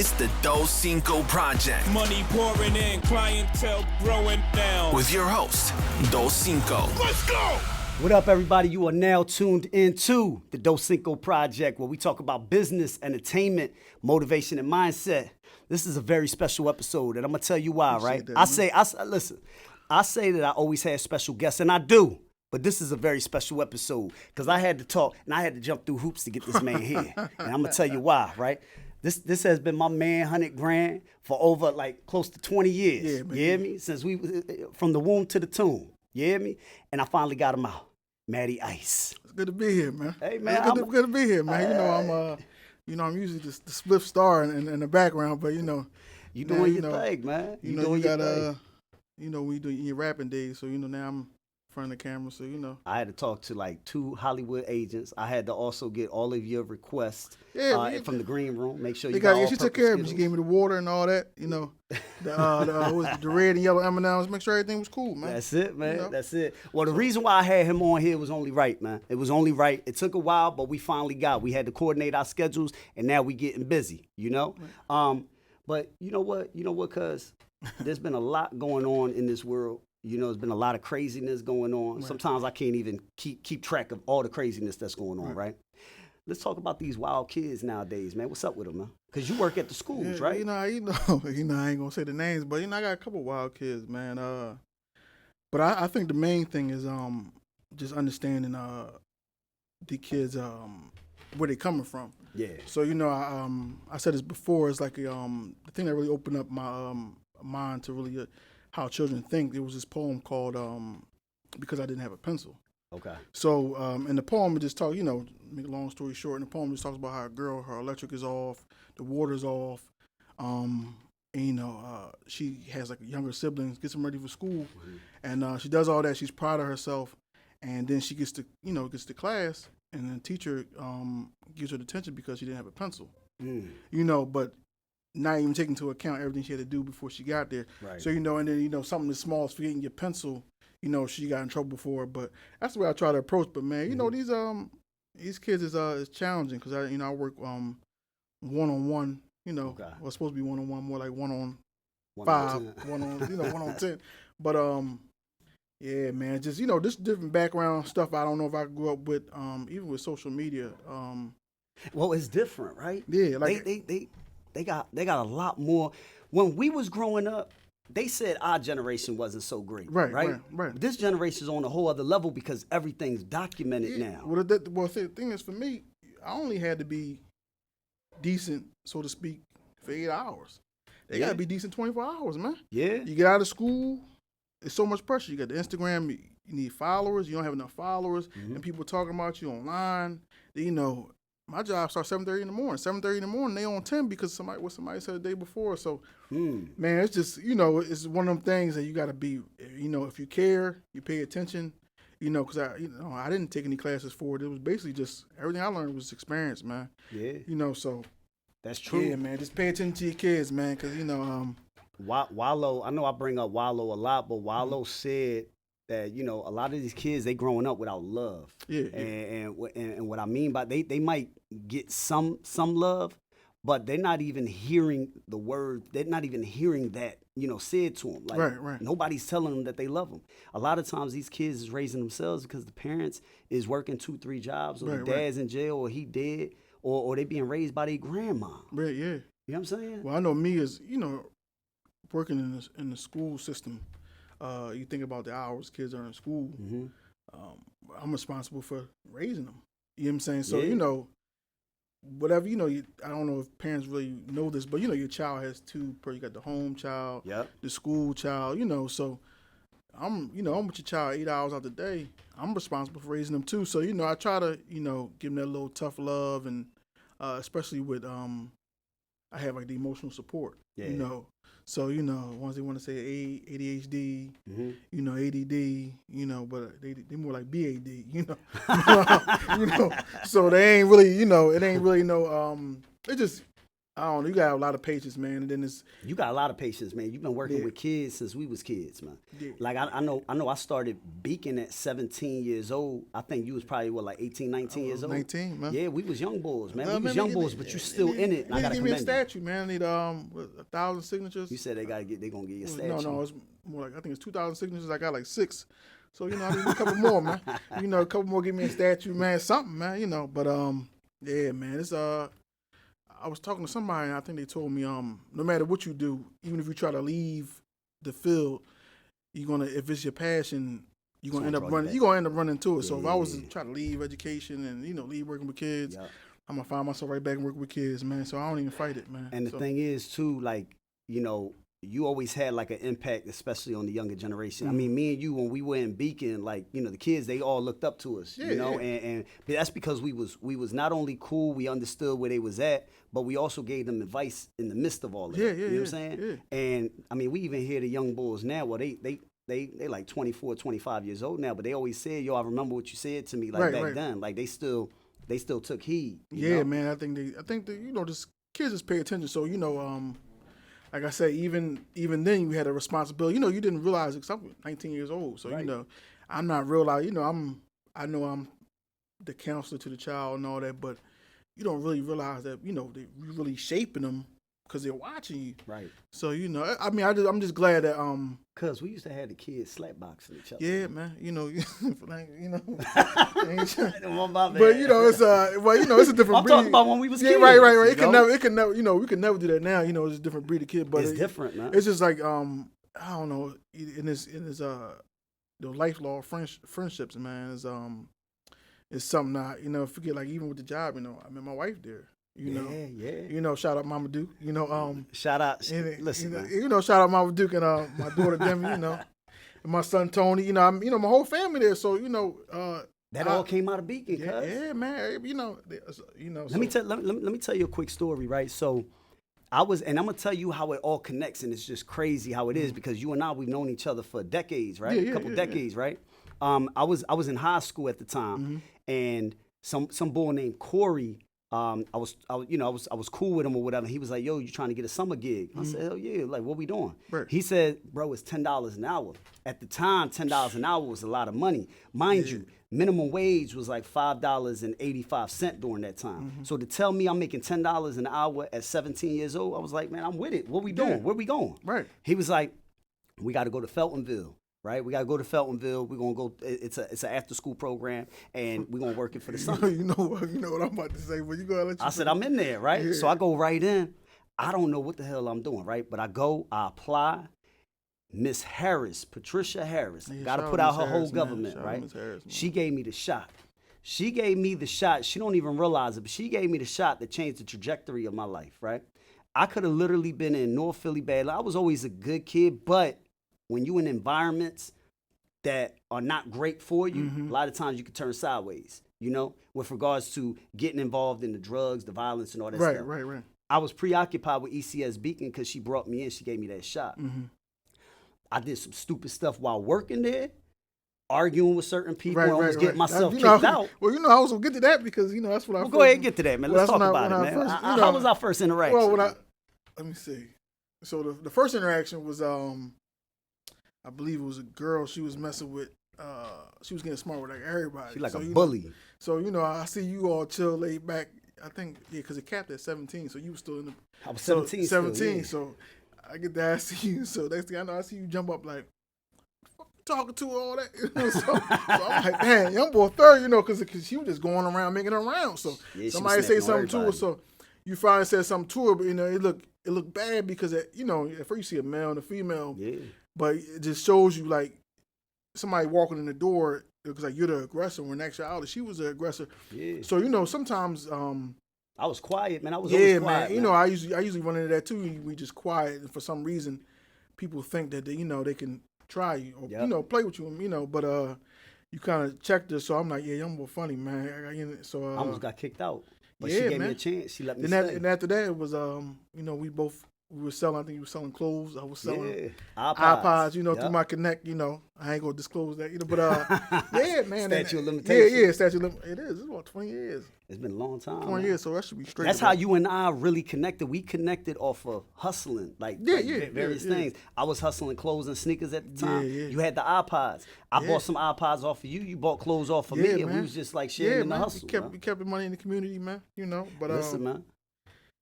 It's the Doscinco Project. Money pouring in, clientele growing down. With your host, Doscinco. Let's go! What up, everybody? You are now tuned into the Doscinco Project, where we talk about business, entertainment, motivation, and mindset. This is a very special episode, and I'm gonna tell you why, right? Listen, I say that I always have special guests, and I do. But this is a very special episode because I had to talk and I had to jump through hoops to get this man here. And I'm gonna tell you why, right? This has been my man, 100 grand, for over like close to 20 years. Yeah, man. You hear me? Since from the womb to the tomb. You hear me? And I finally got him out. Matty Ice. It's good to be here, man. Hey, man. It's good to be here, man. I'm usually the split star in the background, but You man, doing your thing, man. You we do your rapping days, so now I'm in front of the camera, so I had to talk to like 2 Hollywood agents. I had to also get all of your requests from the green room. Make sure you got all she took care of me. She gave me the water and all that, the red and yellow M&Ms. Make sure everything was cool, man. That's it, man. That's it. Well, the reason why I had him on here was only right, man. It was only right. It took a while, but we finally got. We had to coordinate our schedules, and now we getting busy, Right. But you know what, cuz there's been a lot going on in this world. There's been a lot of craziness going on. Right. Sometimes I can't even keep track of all the craziness that's going on, right? Let's talk about these wild kids nowadays, man. What's up with them, man? Because you work at the schools, right? I ain't gonna say the names, but I got a couple wild kids, man. But I think the main thing is just understanding the kids where they coming from. Yeah. So I said this before. It's like the thing that really opened up my mind to really how children think. There was this poem called Because I Didn't Have a Pencil. Okay. So in the poem, it just talk, make a long story short, in the poem, it just talks about how a girl, her electric is off, the water's off, and, she has like younger siblings, gets them ready for school, and she does all that. She's proud of herself, and then she gets to class, and the teacher gives her detention because she didn't have a pencil. But not even taking into account everything she had to do before she got there. Right. So, and then, something as small as forgetting your pencil, she got in trouble for it. But that's the way I try to approach. But, man, these kids is challenging because, I work one-on-one, Okay. Well, it's supposed to be one-on-one, more like one-on-5, 1-on-10. But, yeah, man, just, this different background stuff I don't know if I grew up with, even with social media. Well, it's different, right? Yeah. Like They got a lot more. When we was growing up, they said our generation wasn't so great. Right. This generation's on a whole other level because everything's documented now. Well, the thing is, for me, I only had to be decent, so to speak, for 8 hours. They got to be decent 24 hours, man. Yeah. You get out of school, it's so much pressure. You got the Instagram, you need followers. You don't have enough followers, and people talking about you online. My job starts 7:30 in the morning. 7:30 in the morning, they on 10 because somebody said the day before. So, man, it's just it's one of them things that you got to be. If you care, you pay attention. Because I didn't take any classes for it. It was basically just everything I learned was experience, man. Yeah. So that's true. Yeah, man. Just pay attention to your kids, man. Because Wallow. I know I bring up Wallow a lot, but Wallow said that a lot of these kids, they growing up without love. Yeah. And what I mean by they might get some love, but they're not even hearing the word. They're not even hearing that said to them. Like, right. Nobody's telling them that they love them. A lot of times these kids is raising themselves because the parents is working 2-3 jobs, or the dad's in jail, or he dead, or they being raised by their grandma. Right. Yeah. You know what I'm saying? Well, I know me as working in the school system. You think about the hours kids are in school. I'm responsible for raising them. You know what I'm saying? So, whatever, I don't know if parents really know this, but, your child has two, you got the home child, the school child, so I'm with your child 8 hours out the day. I'm responsible for raising them too. So, I try to, give them that little tough love and especially with, I have like the emotional support, So, once they want to say ADHD, ADD, but they more like BAD, So they ain't really, it ain't really no, it just, I don't know. You got a lot of patience, man. And then you got a lot of patience, man. You've been working with kids since we was kids, man. Yeah. Like I know I started Beacon at 17 years old. I think you was probably like 18, 19 years old. 19, man. Yeah, we was young boys, man. We was young boys, but you still in it. And I gotta give me a commend you. statue, man. I need 1,000 signatures. You said they gonna get you a statue. No, it's more like I think it's 2,000 signatures. I got like 6. So, I need a couple more, man. A couple more, give me a statue, man, something, man, But, yeah, man, it's, I was talking to somebody, and I think they told me, no matter what you do, even if you try to leave the field, if it's your passion, you're gonna end up running into it. So if I was to try to leave education and, leave working with kids, I'm gonna find myself right back working with kids, man. So I don't even fight it, man. And the thing is, too, like, you always had like an impact, especially on the younger generation. I mean, me and you, when we were in Beacon, like, the kids, they all looked up to us, and that's because we was not only cool, we understood where they was at, but we also gave them advice in the midst of all of that. You know what I'm saying? Yeah. And I mean, we even hear the young boys now, well, they like 24, 25 years old now, but they always say, yo, I remember what you said to me back then. Like they still took heed. You know? Man, I think just kids just pay attention. So, like I said, even then you had a responsibility. You didn't realize it because I'm 19 years old. So, I'm not realizing, I know I'm the counselor to the child and all that, but you don't really realize that, you're really shaping them because they're watching you. Right. So, I mean, I'm just glad that, Cause we used to have the kids slapboxing each other. Yeah, man. But it's a different I'm breed. talking about when we was kids. Right. It can never, we can never do that now. It's a different breed of kid, but it's different, man. It's just like, I don't know, in this the lifelong friendships, man, is something I, forget, like even with the job, I met my wife there. Shout out Mama Duke. Shout out. Listen, shout out Mama Duke and my daughter Demi. And my son Tony. My whole family there. So that all came out of Beacon. Yeah, man. Let me tell you a quick story, right? So I'm gonna tell you how it all connects, and it's just crazy how it is because you and I, we've known each other for decades, right? A couple decades, right? I was in high school at the time, and some boy named Corey. I was cool with him or whatever. He was like, yo, you trying to get a summer gig? I said, hell yeah. Like, what we doing? Right. He said, bro, it's $10 an hour. At the time, $10 an hour was a lot of money. Mind you, minimum wage was like $5.85 during that time. So to tell me I'm making $10 an hour at 17 years old, I was like, man, I'm with it. What we doing? Where we going? Right. He was like, we got to go to Feltonville. Right, we gotta go to Feltonville. We're gonna go. It's an after school program, and we're gonna work it for the summer. You know what I'm about to say, but you gonna let you. I said I'm in there, right? Yeah. So I go right in. I don't know what the hell I'm doing, right? But I go, I apply. Miss Harris, Patricia Harris, gotta put out her whole government, right? Harris, she gave me the shot. She gave me the shot. She don't even realize it, but she gave me the shot that changed the trajectory of my life, right? I could have literally been in North Philly bad. I was always a good kid, but when you in environments that are not great for you, a lot of times you can turn sideways, with regards to getting involved in the drugs, the violence, and all that stuff. Right. I was preoccupied with ECS Beacon because she brought me in. She gave me that shot. I did some stupid stuff while working there, arguing with certain people. I was getting myself kicked out. Well, I was going to get to that because, that's what I go ahead and get to that, man. Let's talk about it, man. How was our first interaction? Well, let me see. So the first interaction was, I believe it was a girl she was messing with. She was getting smart with like everybody. She like a bully. So, I see you all chill, laid back. I think, because it capped at 17, so you were still in the... I was 17 17, so I get to ask you. So next thing I know, I see you jump up like, talking to her, all that. So I'm like, man, young boy third, because she was just going around making her round. So somebody say something to her, so you finally said something to her, but, it looked bad because, at first you see a male and a female. Yeah. But it just shows you, like, somebody walking in the door, because, like, you're the aggressor, when in actuality, she was the aggressor. Yeah. So, sometimes... I was quiet, man. I was always quiet, man. I usually run into that, too. We just quiet, and for some reason, people think that, they can try you or, play with you, but you kind of checked her, so I'm like, yeah, young boy funny, man. So I almost got kicked out. But she gave me a chance. She let me stay. And after that, it was, we both we were selling. I think you were selling clothes. I was selling iPods. You know, through my Connect. You know, I ain't gonna disclose that. You know, but yeah, man. Statute of limitations. Yeah, statute of limitations. It is. It's about 20 years. It's been a long time. 20 years, so that should be straight. That's how you and I really connected. We connected off of hustling, various things. I was hustling clothes and sneakers at the time. Yeah. You had the iPods. I bought some iPods off of you. You bought clothes off of me, and we was just like sharing the hustle. We kept the money in the community, man. You know, but listen, man.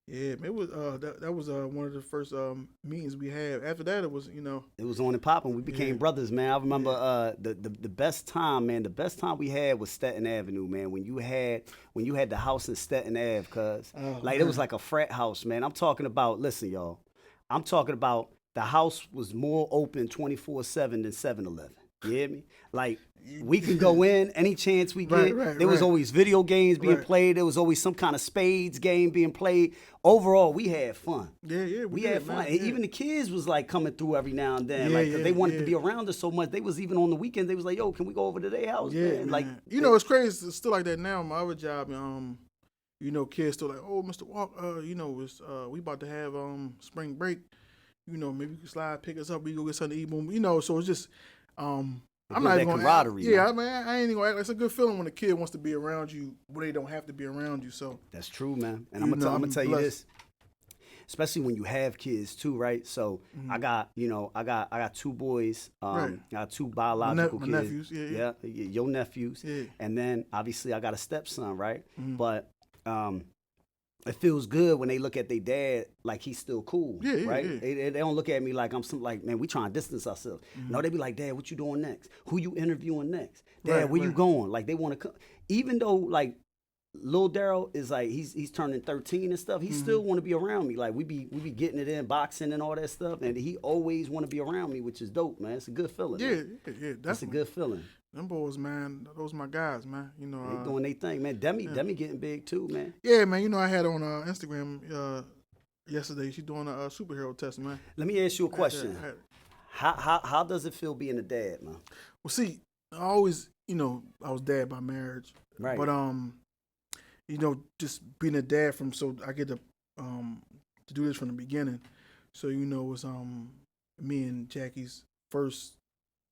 Yeah, it was that was one of the first meetings we had. After that, it was it was on and popping. We became brothers, man. I remember the best time, man. The best time we had was Staten Avenue, man. When you had the house in Staten Ave, cuz it was like a frat house, man. I'm talking about. Listen, y'all. I'm talking about the house was more open 24/7 than 7-Eleven. You hear me? Like, we can go in any chance we get. There was always video games being played. There was always some kind of spades game being played. Overall, we had fun. Yeah, we had fun. Man. And even the kids was like coming through every now and then. They wanted to be around us so much. They was even on the weekends. They was like, "Yo, can we go over to their house?" Yeah, man. Like, it's crazy. It's still like that now. My other job, kids still like, "Oh, Mr. Walk, we about to have spring break. Maybe you can slide, pick us up. We go get something to eat." Boom. So it's just. I'm not even gonna camaraderie. I ain't even gonna act. It's a good feeling when a kid wants to be around you, but they don't have to be around you. So that's true, man. And I'm gonna tell you this, especially when you have kids too, right? So I got two boys. I got two biological kids. Nephews, yeah. Your nephews. Yeah. And then obviously I got a stepson, right? But it feels good when they look at their dad like he's still cool, right? Yeah. They don't look at me like I'm man, we trying to distance ourselves. No, they be like, "Dad, what you doing next? Who you interviewing next? Dad, where you going?" Like, they want to come. Even though, like, Lil Daryl is like, he's turning 13 and stuff, he still want to be around me. Like, we be getting it in, boxing and all that stuff, and he always want to be around me, which is dope, man. It's a good feeling. Yeah, that's a good feeling. Them boys, man, those my guys, man. They doing their thing, man. Demi getting big too, man. Yeah, man. I had on Instagram yesterday. She's doing a superhero test, man. Let me ask you a question. How does it feel being a dad, man? Well, see, I always, I was dad by marriage, right? But just being a dad so I get to do this from the beginning. So it was me and Jackie's first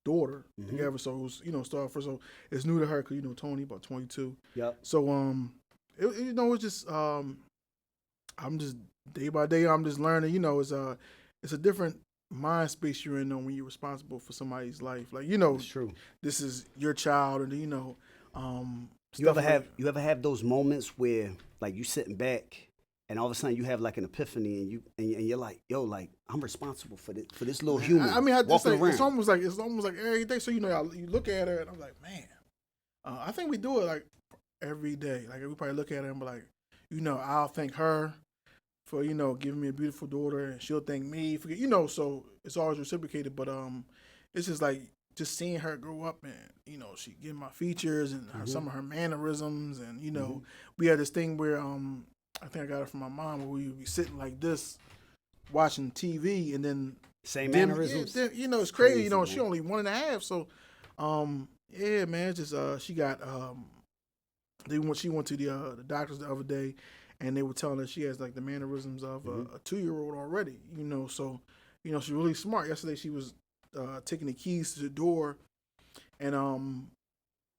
daughter together, so it was started first. So it's new to her because Tony about 22. Yep. So it's just I'm just day by day I'm just learning. It's a different mind space you're in when you're responsible for somebody's life. Like it's true. This is your child, and you ever have those moments where like you sitting back and all of a sudden you have like an epiphany and you're like, yo, like, I'm responsible for this little human. I mean, it's almost like every day. So you look at her and I'm like, man, I think we do it like every day. Like, we probably look at her and be like, I'll thank her for giving me a beautiful daughter, and she'll thank me for So it's always reciprocated. But it's just like just seeing her grow up, and she getting my features and some of her mannerisms, and we had this thing where I think I got it from my mom, where we would be sitting like this, watching TV, and then same mannerisms. It's crazy. She only 1.5, so yeah, man. It's just she got she went to the doctors the other day, and they were telling her she has like the mannerisms of a 2-year-old already. So she's really smart. Yesterday she was taking the keys to the door, and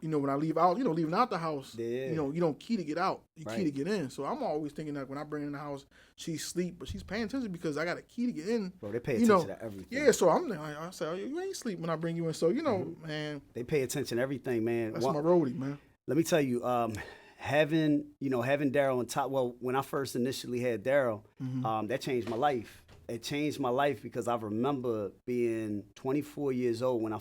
when I leave out, leaving out the house, you don't key to get out. You key to get in. So I'm always thinking that when I bring her in the house, she's asleep, but she's paying attention because I got a key to get in. Bro, they pay attention to everything. Yeah, so I say, oh, you ain't sleep when I bring you in. So, man. They pay attention to everything, man. That's my roadie, man. Let me tell you, having Daryl on top, well, when I first initially had Daryl, that changed my life. It changed my life because I remember being 23 years old when I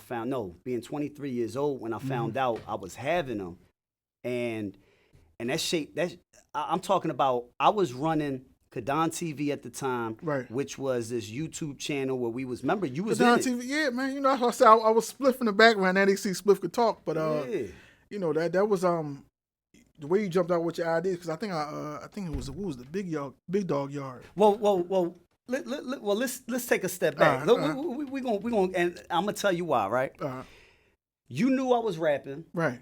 found out I was having them, and that shaped that. I'm talking about, I was running Kadon TV at the time, right? Which was this YouTube channel where we was. Remember, you was Kadon in TV, yeah, man. I said I was spliff in the background. Now they see Spliff could talk, but that was the way you jumped out with your ideas, because I think it was the big dog yard. Well. Let's take a step back. We gonna, and I'm gonna tell you why, right? You knew I was rapping, right?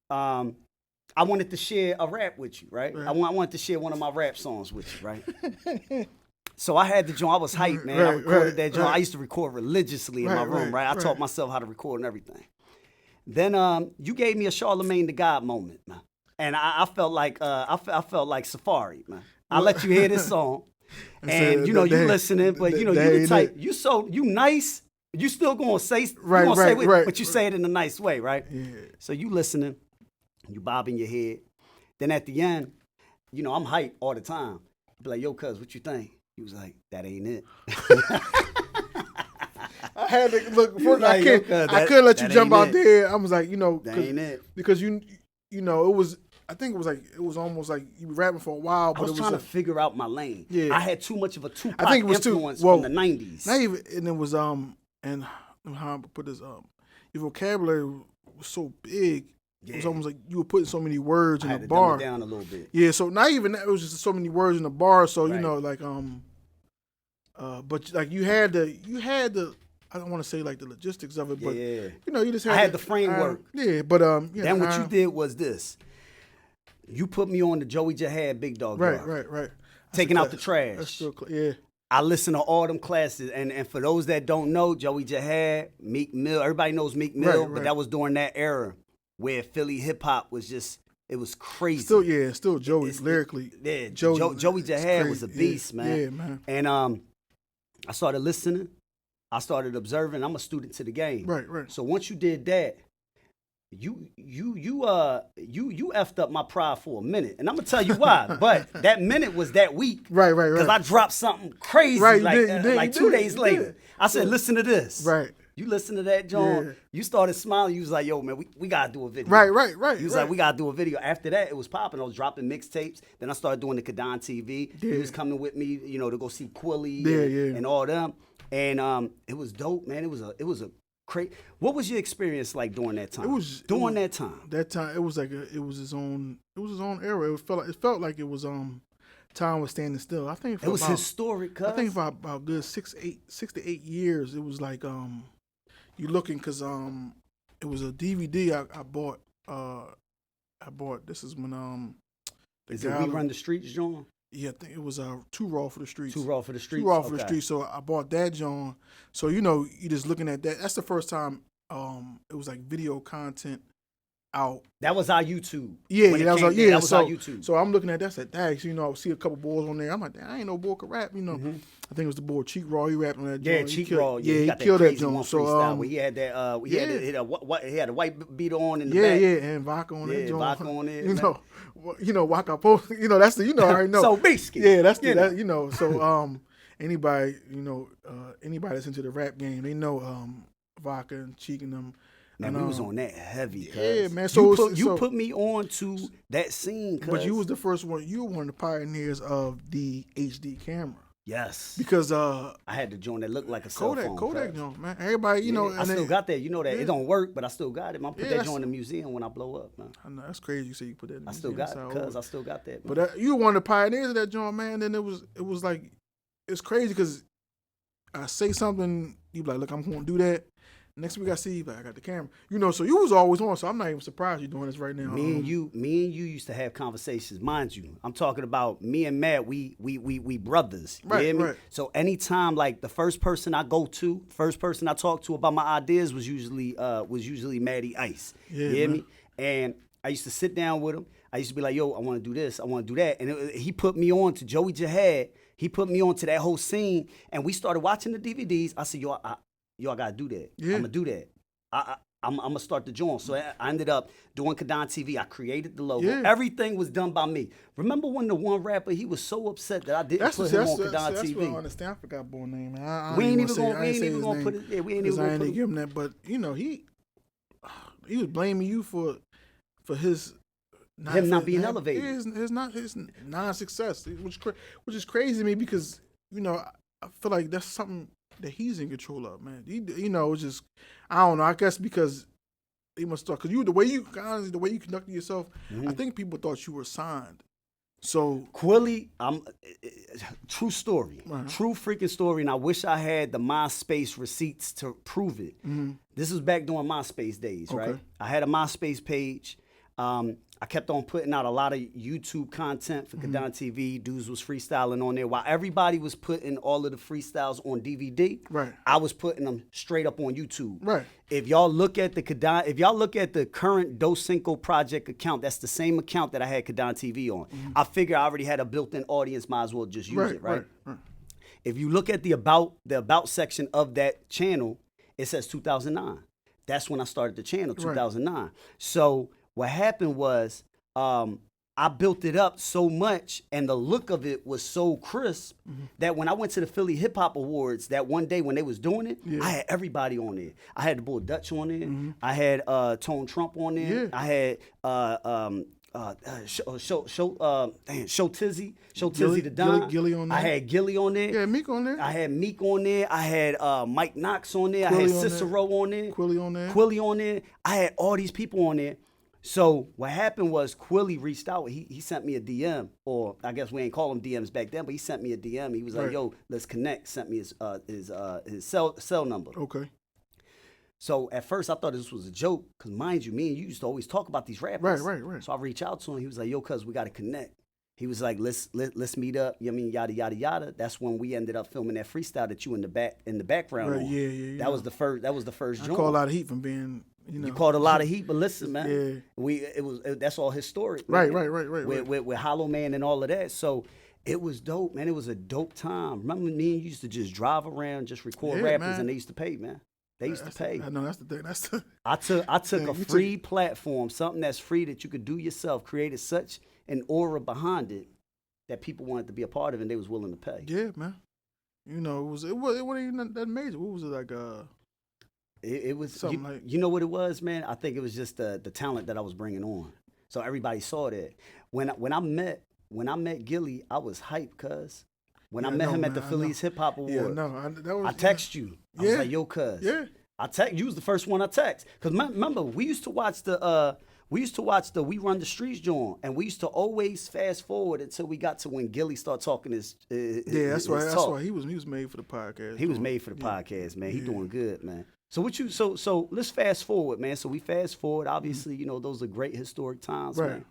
I wanted to share a rap with you, right? I wanted to share one of my rap songs with you, right? So I had the joint. I was hyped, man. I recorded that joint. I used to record religiously in my room, right? I taught myself how to record and everything. Then you gave me a Charlemagne the God moment, man. And I felt like I felt like Safari, man. I let you hear this song, and you know you listening, but you know you the type you nice. You still gonna say but you say it in a nice way, right? Yeah. So you listening, you bobbing your head. Then at the end, you know I'm hyped all the time. I be like, yo, cuz, what you think? He was like, that ain't it. I had to look. I couldn't let you jump out there. I was like, you know, that ain't it. Because you know, it was. I think it was almost like you were rapping for a while. But I was trying to figure out my lane. Yeah, I had too much of a Tupac influence from the '90s. Not even, and it was and how I put this your vocabulary was so big. Yeah. It was almost like you were putting so many words in a bar. Dumb it down a little bit. Yeah, so not even that. It was just so many words in the bar. So you know, like but like you had the. I don't want to say like the logistics of it, but you know, you just had. I had the framework. But then what you did was this. You put me on the Joey Jihad Big Dog. Right. Taking out the trash. That's still yeah. I listen to all them classes, and for those that don't know, Joey Jihad, Meek Mill, everybody knows Meek Mill, but that was during that era where Philly hip hop was just, it was crazy. Still Joey lyrically. Yeah, Joey Jihad was a beast, man. Yeah, man. And I started listening, I started observing. I'm a student to the game. Right. So once you did that, you effed up my pride for a minute, and I'm gonna tell you why. But that minute was that week, right. Because I dropped something crazy, like 2 days later. I said, "Listen to this." Right. You listen to that, John. Yeah. You started smiling. You was like, "Yo, man, we gotta do a video." Right. You was like, "We gotta do a video." After that, it was popping. I was dropping mixtapes. Then I started doing the Kadan TV. Yeah. He was coming with me, you know, to go see Quilly and all them. And it was dope, man. It was a crazy. What was your experience like during that time? That time. That time, it was like it was his own era. It felt like it was time was standing still. I think it was historic. Cause I think for about good 6 to 8 years, it was like you looking because it was a DVD I bought. I bought. This is when is it We Run the Streets, John? Yeah, I think it was Too Raw for the Streets. Too Raw for the Streets. For the Streets. So I bought that, John. So you know, you just looking at that. That's the first time it was like video content out. That was our YouTube. Yeah, that was our YouTube. So I'm looking at that. Said, "Dang!" So, you know, I see a couple boys on there. I'm like, "I ain't no boy could rap." You know, I think it was the boy Cheek Raw. He rapped on that. Yeah, Cheek Raw. Yeah, he killed that joint. So where he had that. He had a white beater on in the back. And vodka on that joint. Vodka on it. You know, Waka Post. You know, that's the. I already know. So basically, yeah, that's the. That, you know, so anybody that's into the rap game, they know Vodka and Cheek and them. Man, we was on that heavy. Yeah, man. So you put me on to that scene. But you was the first one. You were one of the pioneers of the HD camera. Yes. Because I had the joint that looked like a cell phone. Kodak joint, man. Everybody, you know. I still got that. You know that. It don't work, but I still got it. I put that joint in the museum when I blow up, man. I know, that's crazy you say you put that in the museum. I still got that. Man. But you were one of the pioneers of that joint, man. Then it was like, it's crazy because I say something, you be like, look, I'm going to do that. Next week I see you, like, I got the camera. You know, so you was always on, so I'm not even surprised you're doing this right now. Me and you used to have conversations. Mind you, I'm talking about me and Matt, we brothers. You hear me? Right. So anytime, like, the first person I talk to about my ideas was usually Matty Ice. Yeah, you hear me? And I used to sit down with him. I used to be like, yo, I want to do this, I want to do that. And he put me on to Joey Jihad. He put me on to that whole scene, and we started watching the DVDs. I said, yo, I gotta do that. Yeah. I'm gonna do that. I'm gonna start the joint. So I ended up doing Kadan TV. I created the logo. Yeah. Everything was done by me. Remember when the one rapper, he was so upset that I didn't put him on Kadan TV. That's what I understand. I forgot boy name. We ain't even gonna put it. Yeah, we ain't even gonna give him that. But you know, he was blaming you for his. Him not being elevated. His non-success, which is crazy to me because you know I feel like that's something that he's in control of, man. You know, it's just I don't know. I guess because he must start because the way you conducted yourself, I think people thought you were signed. So Quilly, true story, true freaking story, and I wish I had the MySpace receipts to prove it. This was back during MySpace days, right? I had a MySpace page. I kept on putting out a lot of YouTube content for Kadan TV. Dudes was freestyling on there. While everybody was putting all of the freestyles on DVD, Right. I was putting them straight up on YouTube. Right. If y'all look at the current Doscinco Project account, that's the same account that I had Kadan TV on. I figure I already had a built-in audience, might as well just use it, right? If you look at the about section of that channel, it says 2009. That's when I started the channel, 2009. So what happened was I built it up so much and the look of it was so crisp that when I went to the Philly Hip Hop Awards that one day when they was doing it, I had everybody on there. I had the Bull Dutch on there. I had Tone Trump on there. I had Show Tizzy the Don. Gilly on there. I had Gilly on there. Yeah, Meek on there. I had Meek on there. I had Mike Knox on there. Quilly I had on Cicero on there. Quilly on there. I had all these people on there. So what happened was Quilly reached out. He sent me a DM, or I guess we ain't call them DMs back then, but he sent me a DM. He was like, "Yo, let's connect." Sent me his cell number. Okay. So at first I thought this was a joke, because mind you, me and you used to always talk about these rappers. Right. So I reached out to him. He was like, "Yo, cuz we got to connect." He was like, let's meet up. You know what I mean, yada yada yada. That's when we ended up filming that freestyle that you in the background. Right, on. yeah. That was the first I joint. call a lot of heat from being, You caught a lot of heat, but listen, man. That's all historic. Right. With Hollow Man and all of that. So it was dope, man. It was a dope time. Remember me and you used to just drive around, just record rappers, man. and they used to pay, man. They used to pay. I know, that's the thing. I took a free platform, something that's free that you could do yourself, created such an aura behind it that people wanted to be a part of, and they was willing to pay. Yeah, man. You know, it wasn't even that major. What was it like? It was something you know what it was, man. I think it was just the talent that I was bringing on. So everybody saw that. When I met Gilly, I was hyped, cuz. When I met him at the Phillies Hip Hop Award, I text you. I was like, "Yo, cuz." Yeah. You was the first one I text. Cause remember, we used to watch the We Run the Streets joint, and we used to always fast forward until we got to when Gilly started talking his that's talk. That's why he was made for the podcast. He was made for the podcast, man. He doing good, man. So so let's fast forward, man. So we fast forward. Obviously, you know, those are great historic times, man.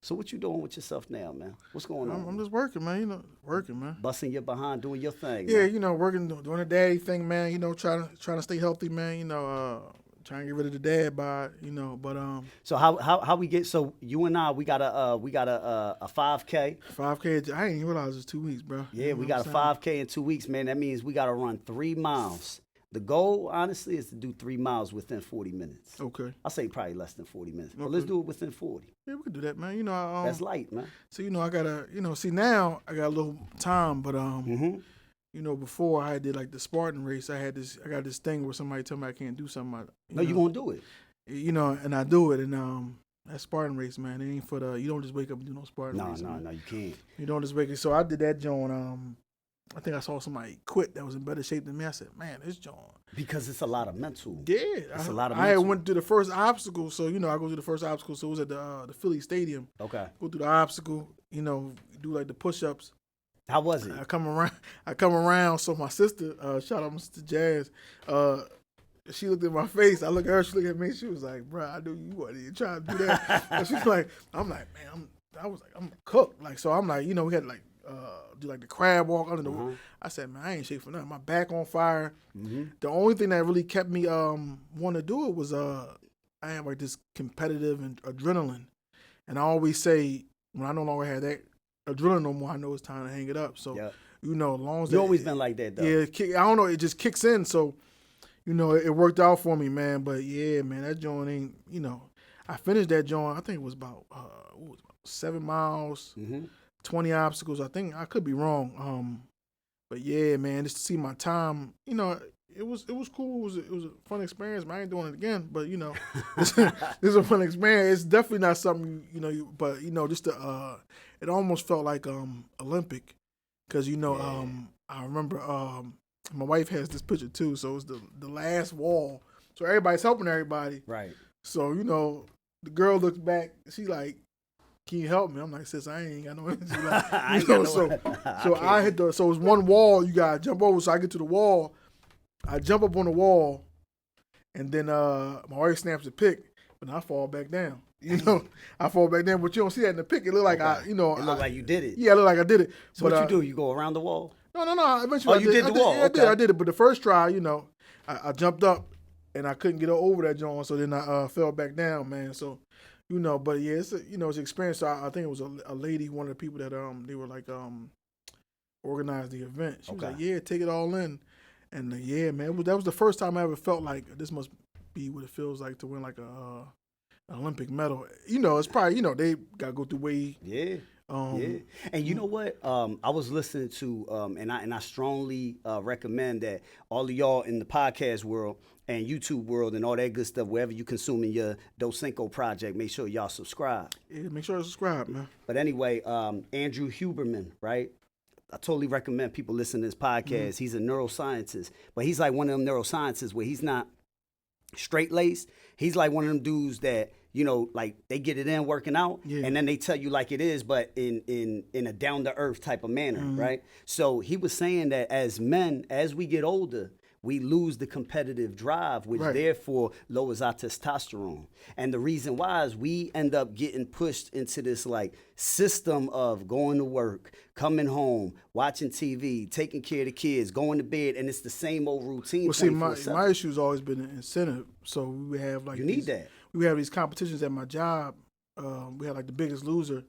So what you doing with yourself now, man? What's going on? I'm just working, man. You know, working, man. Busting your behind, doing your thing. Yeah, man. you know, working, doing the daddy thing, man. You know, trying to stay healthy, man. You know, trying to get rid of the dad bod, you know. But So how we get? So you and I, we got a 5K. 5K. I didn't even realize it's 2 weeks, bro. Yeah, you know we got a 5K in 2 weeks, man. That means we got to run 3 miles. The goal, honestly, is to do 3 miles within 40 minutes. Okay. I say probably less than 40 minutes, but Okay. let's do it within 40. Yeah, we could do that, man. You know, That's light, man. So you know, I gotta, you know, see now I got a little time, but you know, before I did like the Spartan race, I got this thing where somebody tell me I can't do something. You gonna do it. You know, and I do it, and that Spartan race, man, it ain't for the. You don't just wake up and do no Spartan race. No, you can't. You don't just wake up. So I did that joint. I think I saw somebody quit that was in better shape than me. I said, man, this joint. Because it's a lot of mental. Yeah, it's a lot of I mental. had went to the first obstacle, so you know I go through the first obstacle. So it was at the Philly Stadium. Okay. Go through the obstacle, you know, do like the push-ups. How was it? I come around. So my sister, shout out my sister Jazz, she looked at my face. I looked at her. She looked at me. She was like, "Bro, I knew you wasn't even trying to do that." And she's like, "I'm like, man, I'm cooked." Like, so I'm like, you know, we had to like do like the crab walk under the. I said, "Man, I ain't shaking for nothing. My back on fire." The only thing that really kept me wanting to do it was I have like this competitive and adrenaline, and I always say when I no longer had that adrenaline no more, I know it's time to hang it up. So, you know, as long as you always been like that, though. Yeah, I don't know, it just kicks in. So, you know, it worked out for me, man. But yeah, man, that joint ain't. You know, I finished that joint. I think it was about 7 miles, 20 obstacles. I think I could be wrong. But yeah, man, just to see my time, you know, it was cool. It was a fun experience. Man, I ain't doing it again, but you know, this is a fun experience. It's definitely not something you know. But you know, just to, it almost felt like Olympic, because you know, I remember my wife has this picture too. So it was the last wall. So everybody's helping everybody. Right. So you know, the girl looks back. She like, "Can you help me?" I'm like, "Sis, I ain't got no energy." Like, you know, so I hit so it's one wall you gotta jump over. So I get to the wall, I jump up on the wall, and then my wife snaps the pick, but I fall back down. You know, I fall back then, but you don't see that in the pic. It look like Okay. it look like you did it. Yeah, it look like I did it. So but, what you do? You go around the wall? No. Eventually, you did the wall. I did it. But the first try, I jumped up and I couldn't get over that joint, so then I fell back down, man. So, but yeah, it's it's an experience. So I think it was a lady, one of the people that they were like organized the event. She was like, yeah, take it all in, and yeah, man, that was the first time I ever felt like this must be what it feels like to win like an Olympic medal. It's probably they gotta go through way. Yeah. And you know what? I was listening to, and I strongly recommend that all of y'all in the podcast world and YouTube world and all that good stuff, wherever you consuming your Doscinco Project, make sure y'all subscribe. Yeah, make sure you subscribe, man. But anyway, Andrew Huberman, right? I totally recommend people listen to this podcast. He's a neuroscientist, but he's like one of them neuroscientists where he's not straight-laced. He's like one of them dudes that, like they get it in working out, and then they tell you like it is, but in a down-to-earth type of manner, right? So he was saying that as men, as we get older, we lose the competitive drive, which therefore lowers our testosterone. And the reason why is we end up getting pushed into this like system of going to work, coming home, watching TV, taking care of the kids, going to bed, and it's the same old routine. Well, see, my issue's always been an incentive. So we would have like need that. We would have these competitions at my job. We had like the Biggest Loser. And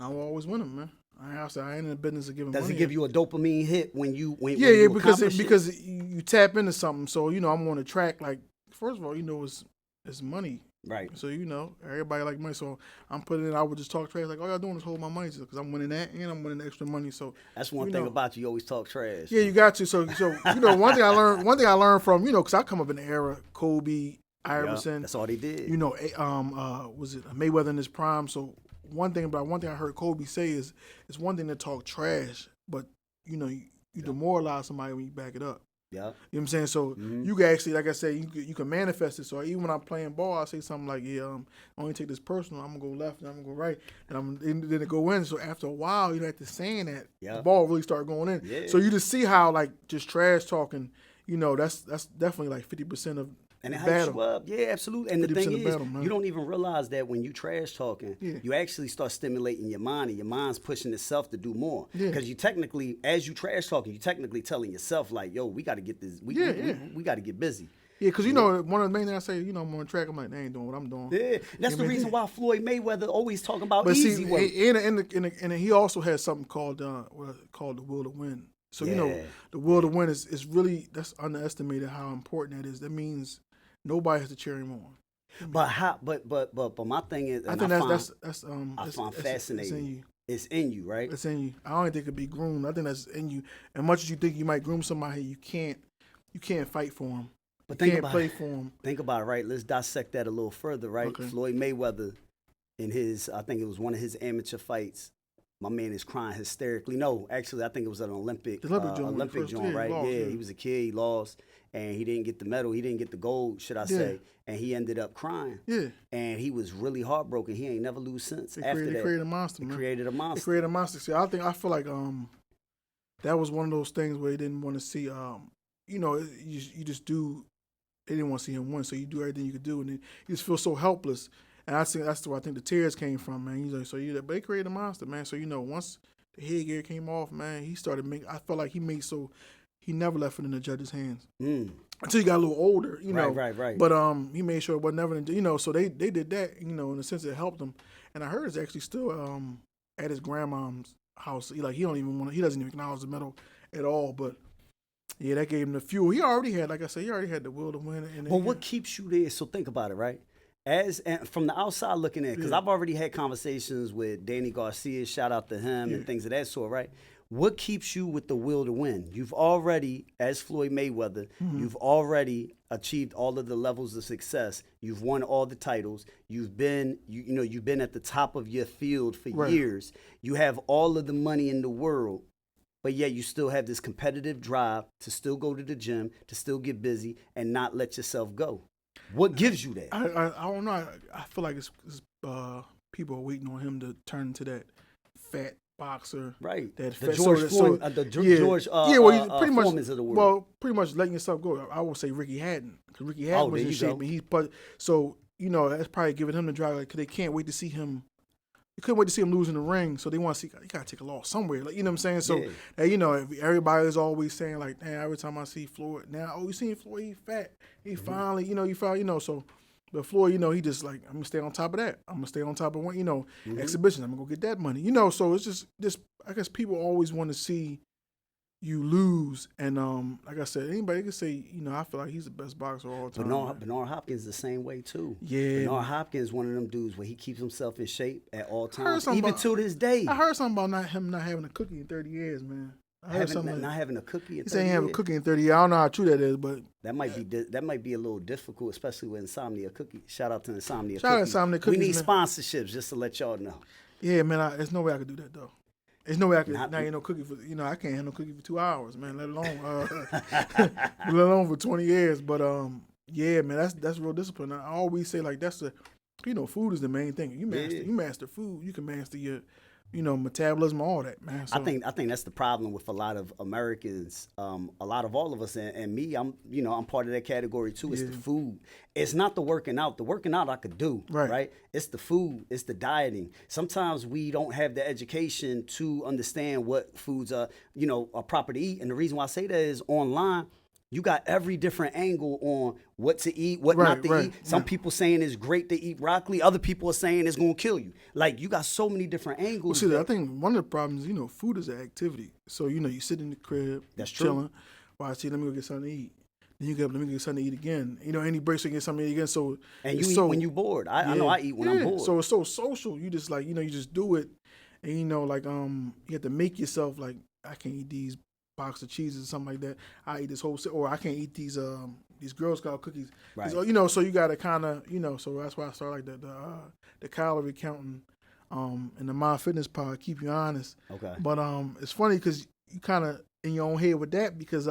I would always win them, man. I ain't in the business of giving money. Does it give you a dopamine hit when you because you tap into something. So I'm on the track. Like first of all, it's money, right? So everybody like money. So I'm putting in. I would just talk trash. Like all y'all doing is hold my money because I'm winning that and I'm winning extra money. So that's one thing about you. You always talk trash. Yeah, you got to. So one thing I learned from because I come up in the era Kobe, Iverson. That's all they did. Was it Mayweather in his prime? So. One thing I heard Kobe say is it's one thing to talk trash, but you demoralize somebody when you back it up. Yeah. You know what I'm saying? So you can actually, like I said, you can manifest it. So even when I'm playing ball, I say something like, I only take this personal. I'm gonna go left and I'm gonna go right, and then it go in. So after a while, after saying that, the ball really start going in. Yeah. So you just see how like just trash talking, that's definitely like 50% of. And it hypes you up. Yeah, absolutely. And the thing is, battle, you don't even realize that when you trash talking, you actually start stimulating your mind, and your mind's pushing itself to do more. Because you technically, as you trash talking, you technically telling yourself like, yo, we got to get this. We got to get busy. Yeah, because one of the main things I say, I'm on the track. I'm like, they ain't doing what I'm doing. Yeah, that's the reason why Floyd Mayweather always talking about but easy work. And he also has something called the will to win. So the will to win is really that's underestimated how important that is. That means nobody has to cheer him on. But how? But my thing is, I think I find fascinating. It's It's in in you. you, right? It's in you. I don't think it could be groomed. I think that's in you. And much as you think you might groom somebody, you can't fight for him. But you can't play for him. Think about it, right? Let's dissect that a little further, right? Okay. Floyd Mayweather, in I think it was one of his amateur fights. My man is crying hysterically. No, actually, I think it was an Olympic joint, right? He was a kid. He lost, and he didn't get the medal. He didn't get the gold, should I say? And he ended up crying. Yeah. And he was really heartbroken. He ain't never lose since. They created a monster, man. They created a monster. They created a monster. See, I feel like that was one of those things where they didn't want to see. You just do. They didn't want to see him win, so you do everything you could do, and then you just feel so helpless. And I think that's where I think the tears came from, man. He's like, but they created a monster, man. So once the headgear came off, man, he started making. I felt like he never left it in the judge's hands until he got a little older, Right. But he made sure it was never, So they did that, in a sense it helped him. And I heard it's actually still at his grandma's house. He doesn't even acknowledge the medal at all, but. Yeah, that gave him the fuel. He already had, like I said, the will to win. But what keeps you there? So think about it, right? And from the outside looking in, because I've already had conversations with Danny Garcia, shout out to him and things of that sort, right? What keeps you with the will to win? You've already, as Floyd Mayweather, you've already achieved all of the levels of success. You've won all the titles. You've been, you've been at the top of your field for years. You have all of the money in the world. But yet you still have this competitive drive to still go to the gym, to still get busy, and not let yourself go. What gives you that? I don't know. I feel like it's people are waiting on him to turn into that fat boxer, right? That the fat, George Foreman of the world. Well, pretty much letting yourself go. I would say Ricky Hatton, because Ricky Hatton was in shape, and that's probably giving him the drive, like, 'cause they can't wait to see him. They couldn't wait to see him lose in the ring, so they want to see. You gotta take a loss somewhere, like, you know what I'm saying? So, everybody is always saying like, "Damn, every time I see Floyd, now, you seen Floyd? He fat. He finally, So, but Floyd, he just like, I'm gonna stay on top of that. I'm gonna stay on top of one, exhibition. I'm gonna go get that money, So it's just I guess people always want to see you lose, and like I said, anybody can say, I feel like he's the best boxer of all time. Bernard Hopkins the same way too. Yeah, Bernard Hopkins one of them dudes where he keeps himself in shape at all times, even to this day. I heard something about him not having a cookie in 30 years, man. Not having a cookie in 30 years. He saying he have a cookie in 30 years. I don't know how true that is, but that might be a little difficult, especially with Insomnia Cookie. Shout out to Insomnia Shout out to Insomnia Cookies. We need man. Sponsorships just to let y'all know. Yeah, man. There's no way I could do that though. There's no way I could. Now ain't no cookie for. I can't have no cookie for 2 hours, man. Let alone for 20 years. But yeah, man. That's real discipline. I always say like that's the, food is the main thing. You master food. You can master your, metabolism, all that, man. So, I think that's the problem with a lot of Americans, a lot of all of us, and me. I'm part of that category too. It's the food. It's not the working out. The working out I could do, right? It's the food. It's the dieting. Sometimes we don't have the education to understand what foods are proper to eat. And the reason why I say that is online, you got every different angle on what to eat, what not to eat. Some people saying it's great to eat broccoli. Other people are saying it's going to kill you. Like, you got so many different angles. Well, see, I think one of the problems is, food is an activity. So, you sit in the crib, that's chilling. Well, let me go get something to eat. Then you get up, let me get something to eat again. Any breaks, you get something to eat again. So, and you eat when you're bored. I know I eat when I'm bored. So it's so social. You just you just do it. And, you have to make yourself like, I can't eat these box of cheeses or something like that. I eat this whole set, or I can't eat these Girl Scout cookies. Right. So you got to kind of, so that's why I started like the calorie counting and the MyFitnessPal keep you honest. Okay. But it's funny because you kind of in your own head with that because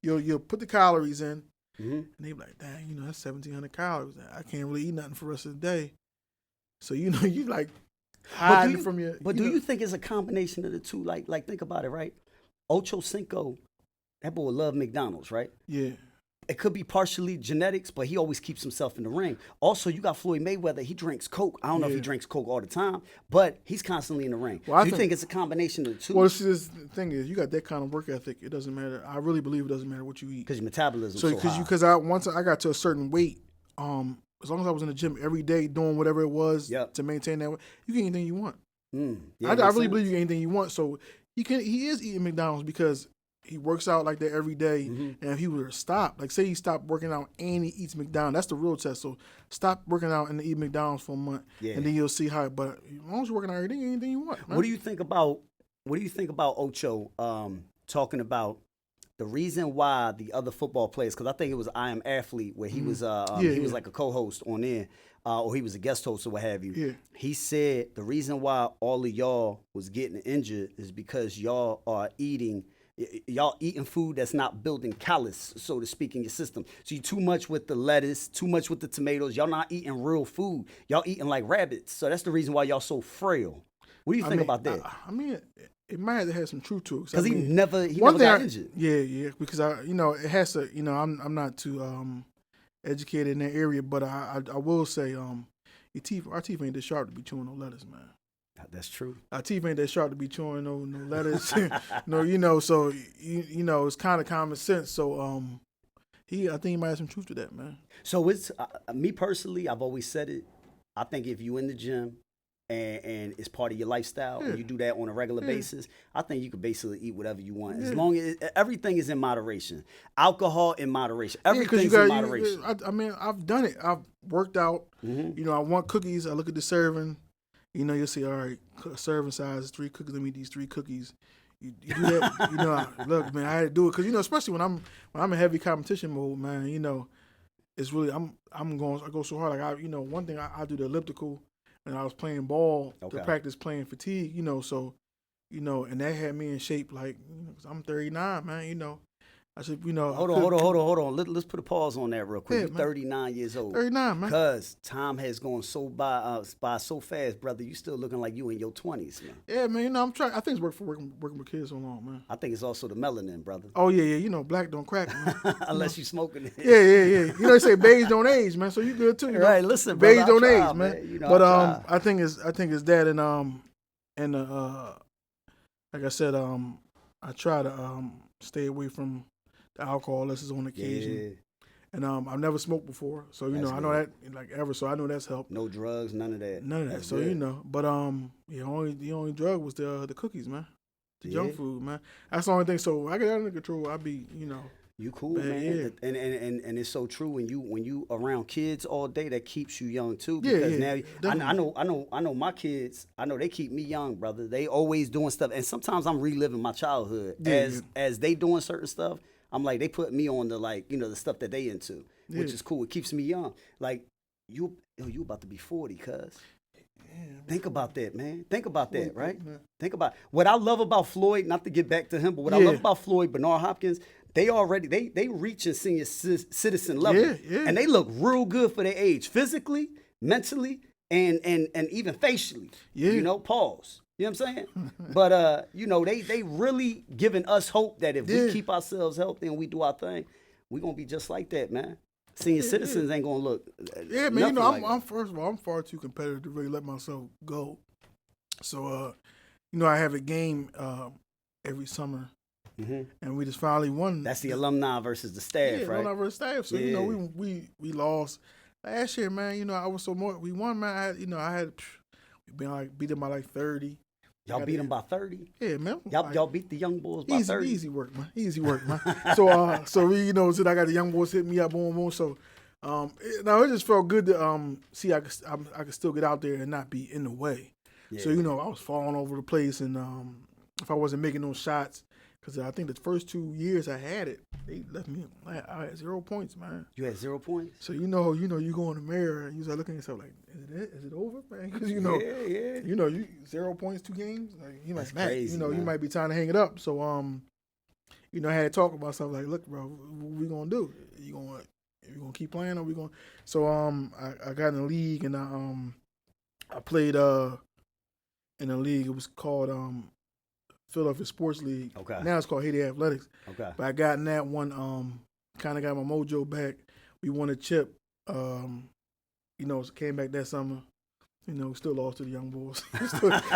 you'll put the calories in and they be like, dang, that's 1,700 calories. I can't really eat nothing for the rest of the day. So you like hiding from your. But do you think it's a combination of the two? Like think about it, right? Ocho Cinco, that boy love McDonald's, right? Yeah. It could be partially genetics, but he always keeps himself in the ring. Also, you got Floyd Mayweather. He drinks Coke. I don't know if he drinks Coke all the time, but he's constantly in the ring. Well, do you think it's a combination of the two? Well, see, the thing is, you got that kind of work ethic. It doesn't matter. I really believe it doesn't matter what you eat. Because your metabolism so high. Because once I got to a certain weight, as long as I was in the gym every day doing whatever it was to maintain that weight, you can eat anything you want. I really believe you can eat anything you want. So he is eating McDonald's because he works out like that every day. And if he were to stop, like say he stopped working out and he eats McDonald's, that's the real test. So stop working out and eat McDonald's for a month, and then you'll see how. But as long as you're working out every day, anything you want. Man. What do you think about Ocho talking about the reason why the other football players? Because I think it was I Am Athlete where he was he was like a co-host on there. Or he was a guest host or what have you. Yeah. He said the reason why all of y'all was getting injured is because y'all eating food that's not building callus, so to speak, in your system. So you too much with the lettuce, too much with the tomatoes. Y'all not eating real food. Y'all eating like rabbits. So that's the reason why y'all so frail. What do you think about that? It might have had some truth to it. Because he never got injured. Yeah, because it has to. I'm not too educated in that area, but I will say, our teeth ain't that sharp to be chewing no lettuce, man. That's true. Our teeth ain't that sharp to be chewing no lettuce. So it's kind of common sense. So I think he might have some truth to that, man. So it's me personally, I've always said it. I think if you in the gym and it's part of your lifestyle and you do that on a regular basis, I think you could basically eat whatever you want as long as everything is in moderation. Alcohol in moderation. Everything's in moderation. I've done it. I've worked out. I want cookies. I look at the serving. You'll see, all right, serving size is 3 cookies. Let me eat these 3 cookies. You do that. Look, man, I had to do it because especially when I'm in heavy competition mode, man. It's really I go so hard. Like one thing I do the elliptical. And I was playing ball to practice playing fatigue, so, and that had me in shape, like, 'cause I'm 39, man, I should, Hold on. Let's put a pause on that real quick. Yeah, You're 39 years old. 39, man. Because time has gone so by so fast, brother. You still looking like you in your 20s, man. Yeah, man. I'm trying. I think it's working with kids so long, man. I think it's also the melanin, brother. Oh yeah. Black don't crack, man. Unless you smoking it. Yeah. They say beige don't age, man. So you good too. Right. Listen, beige brother, don't I try, age, man. But I think it's that and like I said, I try to stay away from the alcohol unless it's on occasion. Yeah. And I've never smoked before, so I know that like ever, so I know that's helped. No drugs, none of that. None of that. That's so good. But the only drug was the cookies, man. The junk food, man. That's the only thing. So I get that under control. I be, You cool, man. Yeah. And it's so true when you around kids all day, that keeps you young too. Because now I know my kids, I know they keep me young, brother. They always doing stuff. And sometimes I'm reliving my childhood. As they doing certain stuff, I'm like, they put me on the stuff that they into, which is cool. It keeps me young. Like you about to be 40, cuz. Think about that, man. Think about that, right? Think about what I love about Floyd, not to get back to him, but what I love about Floyd, Bernard Hopkins, they reaching senior citizen level. And they look real good for their age, physically, mentally, and even facially. Pause. You know what I'm saying? But they really giving us hope that if we keep ourselves healthy and we do our thing, we're gonna be just like that, man. Senior citizens ain't gonna look. Yeah, man. I'm first of all, I'm far too competitive to really let myself go. So, I have a game every summer, and we just finally won. That's the alumni versus the staff, right? Alumni versus staff. So we lost last year, man. I was so more. We won, man. We beat them by like 30. Y'all beat them by 30? Yeah, man. Y'all beat the young boys by 30? Easy work, man. So we, so I got the young boys hit me up, boom, boom. So, it just felt good to see I could still get out there and not be in the way. Yeah. So, I was falling over the place, and if I wasn't making those shots, because I think the first 2 years I had it, they left me. I had 0 points, man. You had 0 points. So you go in the mirror and you start looking at yourself like, is it over, man? Because you 0 points, 2 games. Like you might, crazy, you might be trying to hang it up. So I had to talk about something like, look, bro, what we gonna do? You gonna keep playing, or we gonna? So I got in the league and I played in the league. It was called Philadelphia Sports League. Okay. Now it's called Haiti Athletics. Okay. But I got in that one, kind of got my mojo back. We won a chip. Came back that summer. We still lost to the young boys.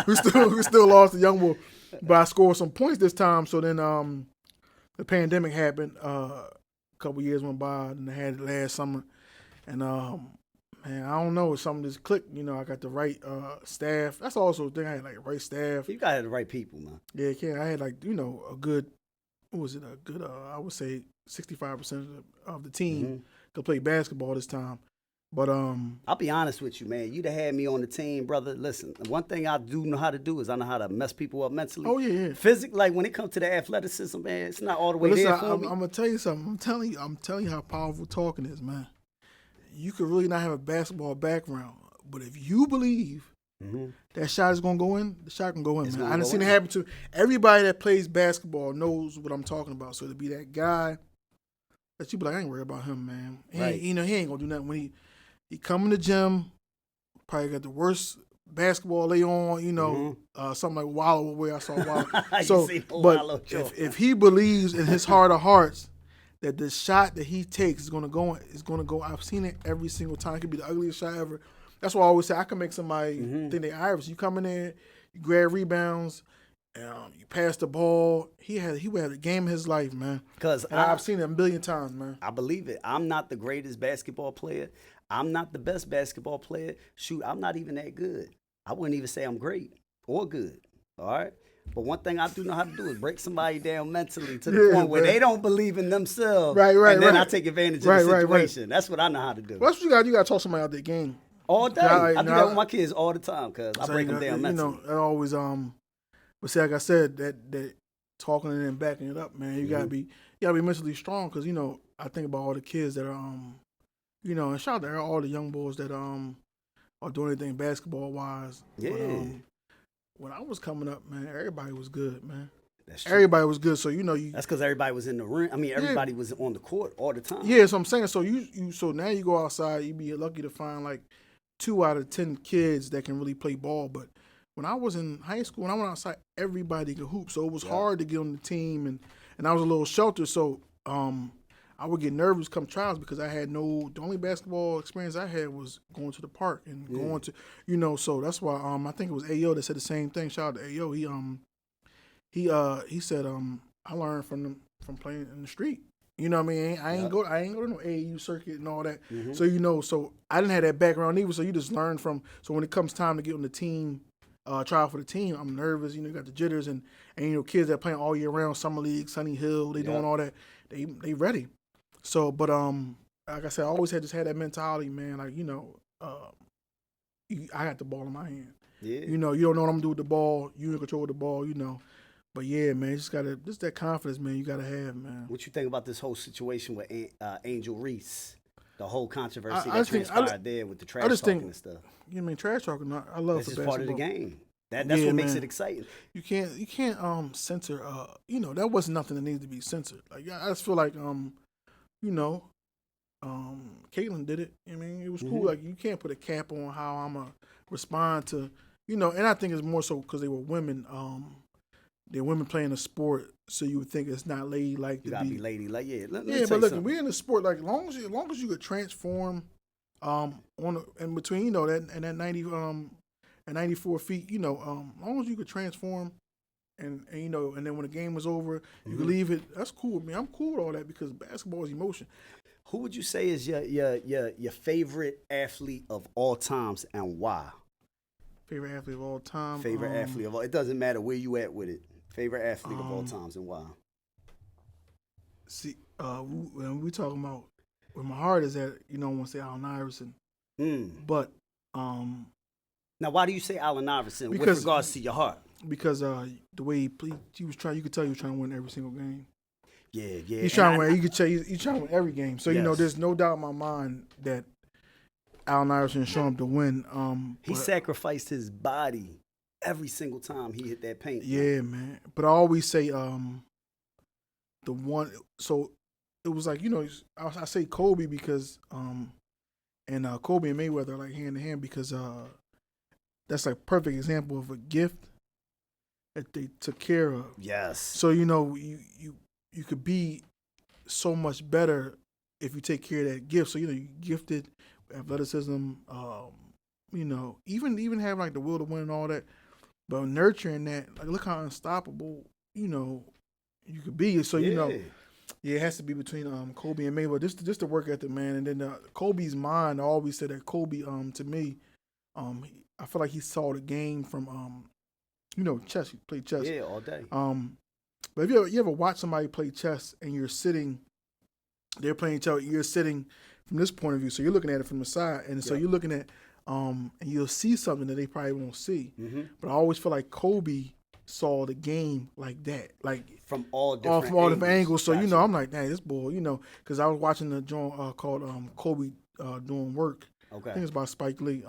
we still lost to the young boys. But I scored some points this time. So then the pandemic happened. A couple years went by, and I had it last summer. And man, I don't know. Something just clicked. I got the right staff. That's also the thing. I had the right staff. You got to have the right people, man. Yeah, I had a good. What was it? A good. I would say 65% of the team could play basketball this time. But I'll be honest with you, man. You'd have had me on the team, brother. Listen, one thing I do know how to do is I know how to mess people up mentally. Oh yeah. Physically, like when it comes to the athleticism, man, it's not all the way there for me. I'm gonna tell you something. I'm telling you how powerful talking is, man. You could really not have a basketball background, but if you believe that shot is gonna go in, the shot can go in, man. I done seen it happen to everybody that plays basketball knows what I'm talking about. So to be that guy that you be like, I ain't worried about him, man. He ain't gonna do nothing when he come in the gym, probably got the worst basketball lay on, something like Wallow where I saw Wallow. So, but if he believes in his heart of hearts that the shot that he takes is gonna go. I've seen it every single time. It could be the ugliest shot ever. That's why I always say I can make somebody think they Irish. You come in there, you grab rebounds, you pass the ball. He would have the game of his life, man. Because I've seen it a billion times, man. I believe it. I'm not the greatest basketball player. I'm not the best basketball player. Shoot, I'm not even that good. I wouldn't even say I'm great or good. All right. But one thing I do know how to do is break somebody down mentally to the point where they don't believe in themselves. Right. And then I take advantage of the situation. Right. That's what I know how to do. Well, that's what you got. You got to talk somebody out their game. All day. I do that with my kids all the time because I break them down mentally. I always but see, like I said, that talking and then backing it up, man. You gotta be mentally strong because I think about all the kids that are and shout out to all the young boys that are doing anything basketball wise. Yeah. But, when I was coming up, man, everybody was good, man. That's true. Everybody was good, so you. That's because everybody was in the ring. I mean, everybody was on the court all the time. Yeah, so I'm saying, so so now you go outside, you be lucky to find like 2 out of 10 kids that can really play ball. But when I was in high school, when I went outside, everybody could hoop, so it was hard to get on the team, and I was a little sheltered, so I would get nervous come trials because I had the only basketball experience I had was going to the park and going to, so that's why I think it was Ayo that said the same thing. Shout out to Ayo. He said I learned from playing in the street. You know what I mean? I ain't go to no AAU circuit and all that. Mm-hmm. So so I didn't have that background either. So you just learn from. So when it comes time to get on the team, try out for the team, I'm nervous. You got the jitters and kids that playing all year round, summer league, Sunny Hill, they doing all that. They ready. So but like I said, I always had that mentality, man. Like I got the ball in my hand. Yeah. You don't know what I'm gonna do with the ball. You in control of the ball. But yeah, man, just that confidence, man. You gotta have, man. What you think about this whole situation with Angel Reese? The whole controversy that transpired there with the trash talking and stuff. You know what I mean? Trash talking. I love this is part of the game. That's what makes it exciting. You can't censor. That wasn't nothing that needed to be censored. Like I just feel like Caitlyn did it. I mean, it was cool. Like you can't put a cap on how I'm gonna respond to. And I think it's more so because they were women. They're women playing a sport, so you would think it's not ladylike. You gotta be ladylike, yeah. Let but look, we're in a sport. Like, as long as you could transform, in between, that and that 90, and 94 feet, as long as you could transform, and then when the game was over, you could leave it. That's cool. I mean, I'm cool with all that because basketball is emotion. Who would you say is your favorite athlete of all times and why? Favorite athlete of all time. It doesn't matter where you at with it. Favorite athlete of all times and why? See, when we talking about where my heart is at, I want to say Allen Iverson. But now, why do you say Allen Iverson with regards to your heart? Because the way he played, you could tell he was trying to win every single game. Yeah. He's trying to win. You could tell he's trying to win every game. So there's no doubt in my mind that Allen Iverson showed up to win. He sacrificed his body every single time he hit that paint. Yeah, man. But I always say the one. So it was like I say Kobe because and Kobe and Mayweather are like hand in hand because that's like perfect example of a gift that they took care of. Yes. So you could be so much better if you take care of that gift. So you gifted. Athleticism, even having like the will to win and all that, but nurturing that, like look how unstoppable, you could be. So it has to be between Kobe and Mayweather. Just the work ethic, man. And then Kobe's mind. I always said that Kobe, to me, I feel like he saw the game from, chess. He played chess. Yeah, all day. But if you ever watch somebody play chess and you're sitting, they're playing chess, you're sitting from this point of view, so you're looking at it from the side, and so you're looking at, and you'll see something that they probably won't see. Mm-hmm. But I always feel like Kobe saw the game like that, like from all different angles. So gotcha. I'm like, dang, this boy, because I was watching the joint called Kobe Doing Work. Okay, I think it's by Spike Lee.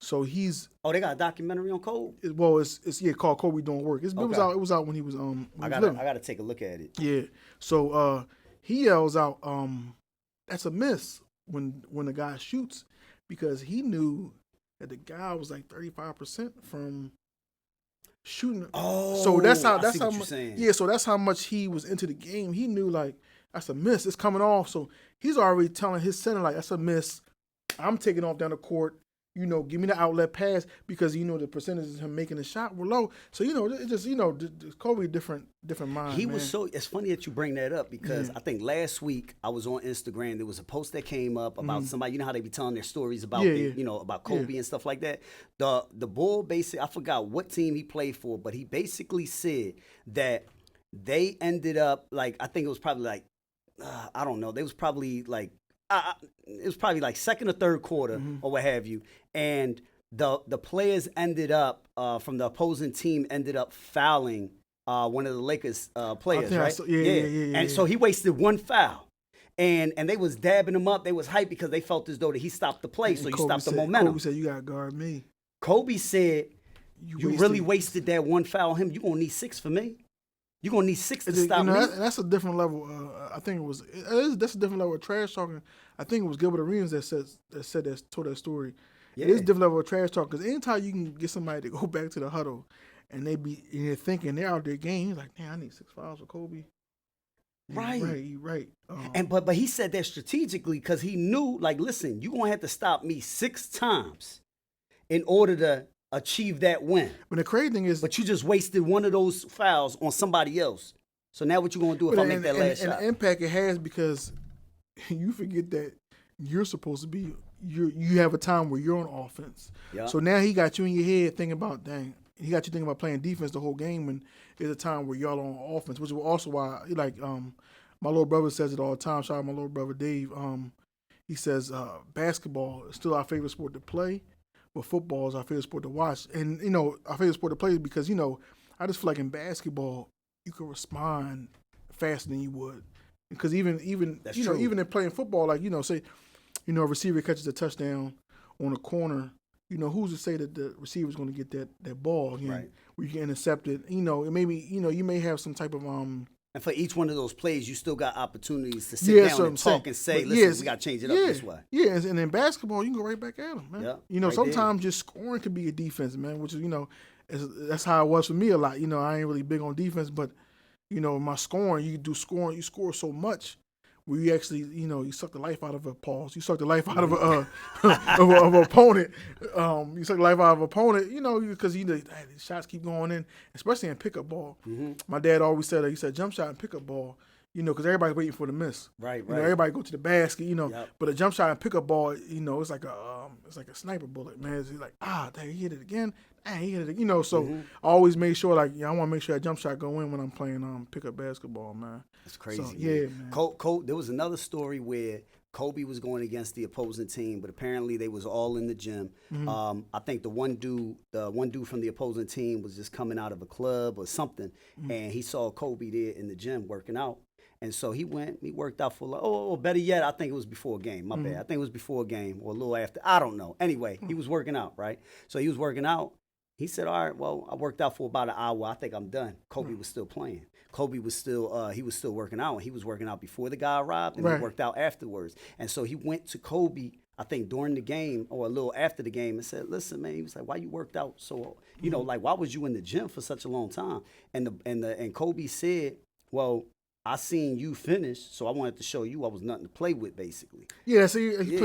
So he's they got a documentary on Kobe. It's called Kobe Doing Work. It was out when he was I gotta take a look at it. Yeah. So he yells out, that's a miss when the guy shoots because he knew that the guy was like 35% from shooting. Oh, so that's how much. Yeah, so that's how much he was into the game. He knew like that's a miss. It's coming off. So he's already telling his center like that's a miss. I'm taking off down the court. Give me the outlet pass because the percentages of him making the shot were low. So it just Kobe different mind. He was so. It's funny that you bring that up because I think last week I was on Instagram. There was a post that came up about somebody. You know how they be telling their stories about about Kobe and stuff like that. The bull basically, I forgot what team he played for, but he basically said that they ended up like I think it was probably like I don't know. They was probably like. It was probably like second or third quarter or what have you, and the players ended up from the opposing team ended up fouling one of the Lakers players, right? And so he wasted one foul, and they was dabbing him up. They was hyped because they felt as though that he stopped the play, so you stopped the momentum. Kobe said, "You gotta guard me." Kobe said, "You really wasted that one foul on him. You gonna need 6 for me." You're gonna need 6 to stop me. That's a different level. I think that's a different level of trash talking. I think it was Gilbert Arenas that told that story. Yeah. It is a different level of trash talk because anytime you can get somebody to go back to the huddle and they be thinking they're out their game, he's like, "Man, I need 6 fouls for Kobe." Right. But he said that strategically because he knew, like, listen, you're gonna have to stop me 6 times in order to achieve that win. But the crazy thing is, but you just wasted one of those fouls on somebody else. So now what you gonna do if I make that last shot? And the impact it has because you forget that you're supposed to be you have a time where you're on offense. Yeah. So now he got you in your head thinking about he got you thinking about playing defense the whole game when there's a time where y'all on offense, which is also why my little brother says it all the time. Shout out my little brother Dave. He says basketball is still our favorite sport to play, but football is our favorite sport to watch. And our favorite sport to play because I just feel like in basketball you can respond faster than you would because even in playing football, like say a receiver catches a touchdown on a corner. Who's to say that the receiver's going to get that ball again, right, where you can intercept it? Maybe you may have some type of And for each one of those plays, you still got opportunities to sit down and talk and say, "Listen, we got to change it up this way." Yeah, and in basketball, you can go right back at them, man. Yeah, sometimes just scoring could be a defense, man. Which is that's how it was for me a lot. I ain't really big on defense, but my scoring, you score so much. Where you actually, you suck the life out of a pause. You suck the life out of of an opponent. You suck the life out of an opponent, because these shots keep going in, especially in pickup ball. Mm-hmm. My dad always said, he said, jump shot and pickup ball, because everybody's waiting for the miss. Right. Everybody go to the basket, Yep. But a jump shot and pickup ball, it's like a sniper bullet, man. It's like, dang, he hit it again. Dang, he hit it again. So I always made sure, I want to make sure that jump shot go in when I'm playing pickup basketball, man. That's crazy. So, yeah, man. There was another story where Kobe was going against the opposing team, but apparently they was all in the gym. Mm-hmm. I think the one dude from the opposing team was just coming out of a club or something, and he saw Kobe there in the gym working out. And so he worked out for better yet, I think it was before a game. My bad. I think it was before a game or a little after. I don't know. Anyway, he was working out, right? So he was working out. He said, all right, well, I worked out for about an hour. I think I'm done. Kobe was still playing. Kobe was still he was still working out. He was working out before the guy arrived, and he worked out afterwards. And so he went to Kobe, I think during the game or a little after the game, and said, listen, man, he was like, why you worked out so, why was you in the gym for such a long time? And Kobe said, well, I seen you finish, so I wanted to show you I was nothing to play with, basically. Yeah,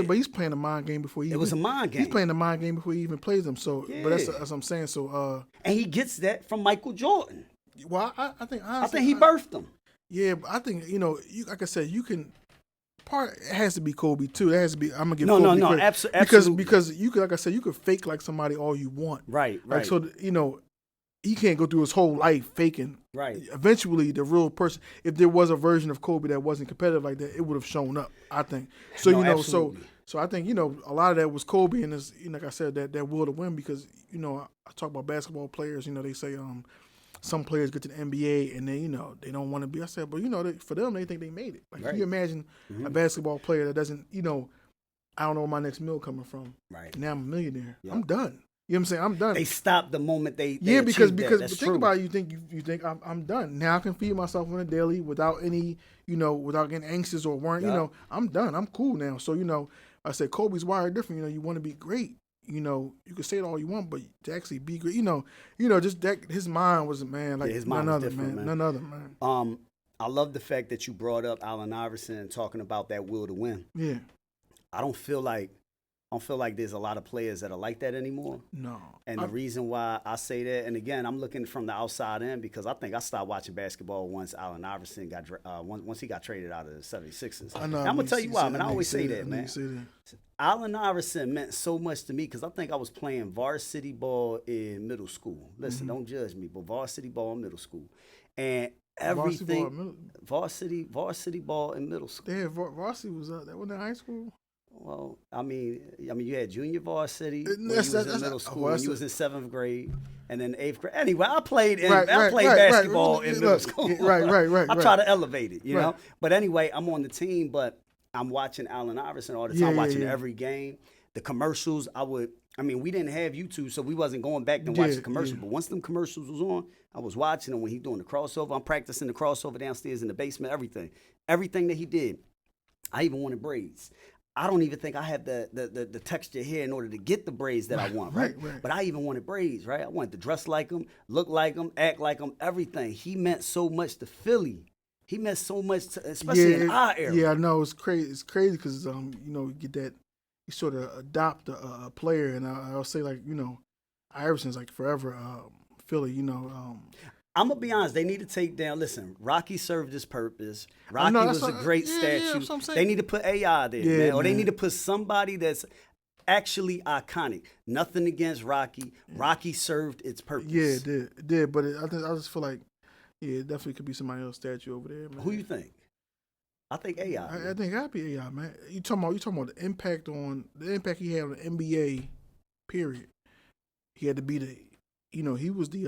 but he's playing a mind game before he. It was a mind game. He's playing a mind game before he even plays them. So, but that's what I'm saying. So, and he gets that from Michael Jordan. Well, I think he birthed him. Yeah, but I think like I said, you can. It has to be Kobe too. It has to be. I'm gonna give no, Kobe no, absolutely. Because you could, like I said, you could fake like somebody all you want. Right. Like, so he can't go through his whole life faking. Right. Eventually, the real person, if there was a version of Kobe that wasn't competitive like that, it would have shown up, I think. So, absolutely. so I think, a lot of that was Kobe and his, like I said, that will to win because, I talk about basketball players, they say some players get to the NBA and they don't want to be. I said, but, for them, they think they made it. Like, Can you imagine a basketball player that doesn't, I don't know where my next meal coming from. Right. Now I'm a millionaire. Yep. I'm done. You know what I'm saying? I'm done. They stopped the moment they because That's think about it. You think I'm done. Now I can feed myself on a daily without any without getting anxious or worrying. I'm done. I'm cool now. So I said Kobe's wired different. You want to be great. You can say it all you want, but to actually be great. Just that his mind was his mind was different, man. None other man. I love the fact that you brought up Allen Iverson and talking about that will to win. Yeah. I don't feel like there's a lot of players that are like that anymore. No. And the reason why I say that, and again, I'm looking from the outside in because I think I stopped watching basketball once Allen Iverson once he got traded out of the 76ers. I know. I'm going to tell you why, man. I always say that, man. Allen Iverson meant so much to me because I think I was playing varsity ball in middle school. Listen, don't judge me, but varsity ball in middle school. And everything, varsity ball in middle school. Yeah, varsity was that wasn't in high school? Well, I mean, you had junior varsity when you was in middle school, when you was in 7th grade, and then 8th grade. Anyway, I played basketball in middle school. Right. I try to elevate it, you know. But anyway, I'm on the team, but I'm watching Allen Iverson all the time, watching every game. The commercials, I would I mean, we didn't have YouTube, so we wasn't going back and watching the commercials. But once them commercials was on, I was watching them when he doing the crossover. I'm practicing the crossover downstairs in the basement, everything that he did. I even wanted braids. I don't even think I have the texture here in order to get the braids that I want, right? But I even wanted braids, right? I wanted to dress like him, look like him, act like him, everything. He meant so much to Philly. He meant so much, especially in our era. Yeah, I know. It's crazy. It's crazy because, you know, you get that, you sort of adopt a player. And I'll say, like, you know, Iverson's like forever Philly, you know. I'm going to be honest. They need to take down, listen, Rocky served his purpose. Rocky was a great statue. They need to put AI there, man. Or they need to put somebody that's actually iconic. Nothing against Rocky. Rocky served its purpose. Yeah, it did. But I just feel like, yeah, it definitely could be somebody else's statue over there, man. Who you think? I think AI. I think I'd be AI, man. You talking about the impact he had on the NBA, period. He had to be the, you know, he was the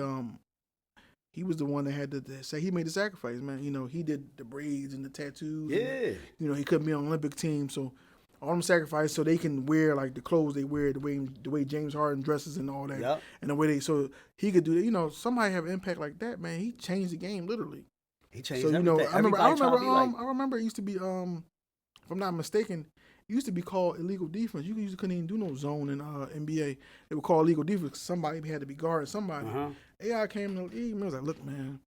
one that had to say he made the sacrifice, man. You know, he did the braids and the tattoos. Yeah. And, you know, he couldn't be on the Olympic team, so all them sacrifices so they can wear like the clothes they wear, the way James Harden dresses and all that, yep. And the way so he could do that. You know, somebody have an impact like that, man. He changed the game literally. He changed so, you everything. know, I remember it used to be, if I'm not mistaken, it used to be called illegal defense. You couldn't even do no zone in NBA. They would call illegal defense because somebody had to be guarding somebody. AI came in the league and was like, look, man,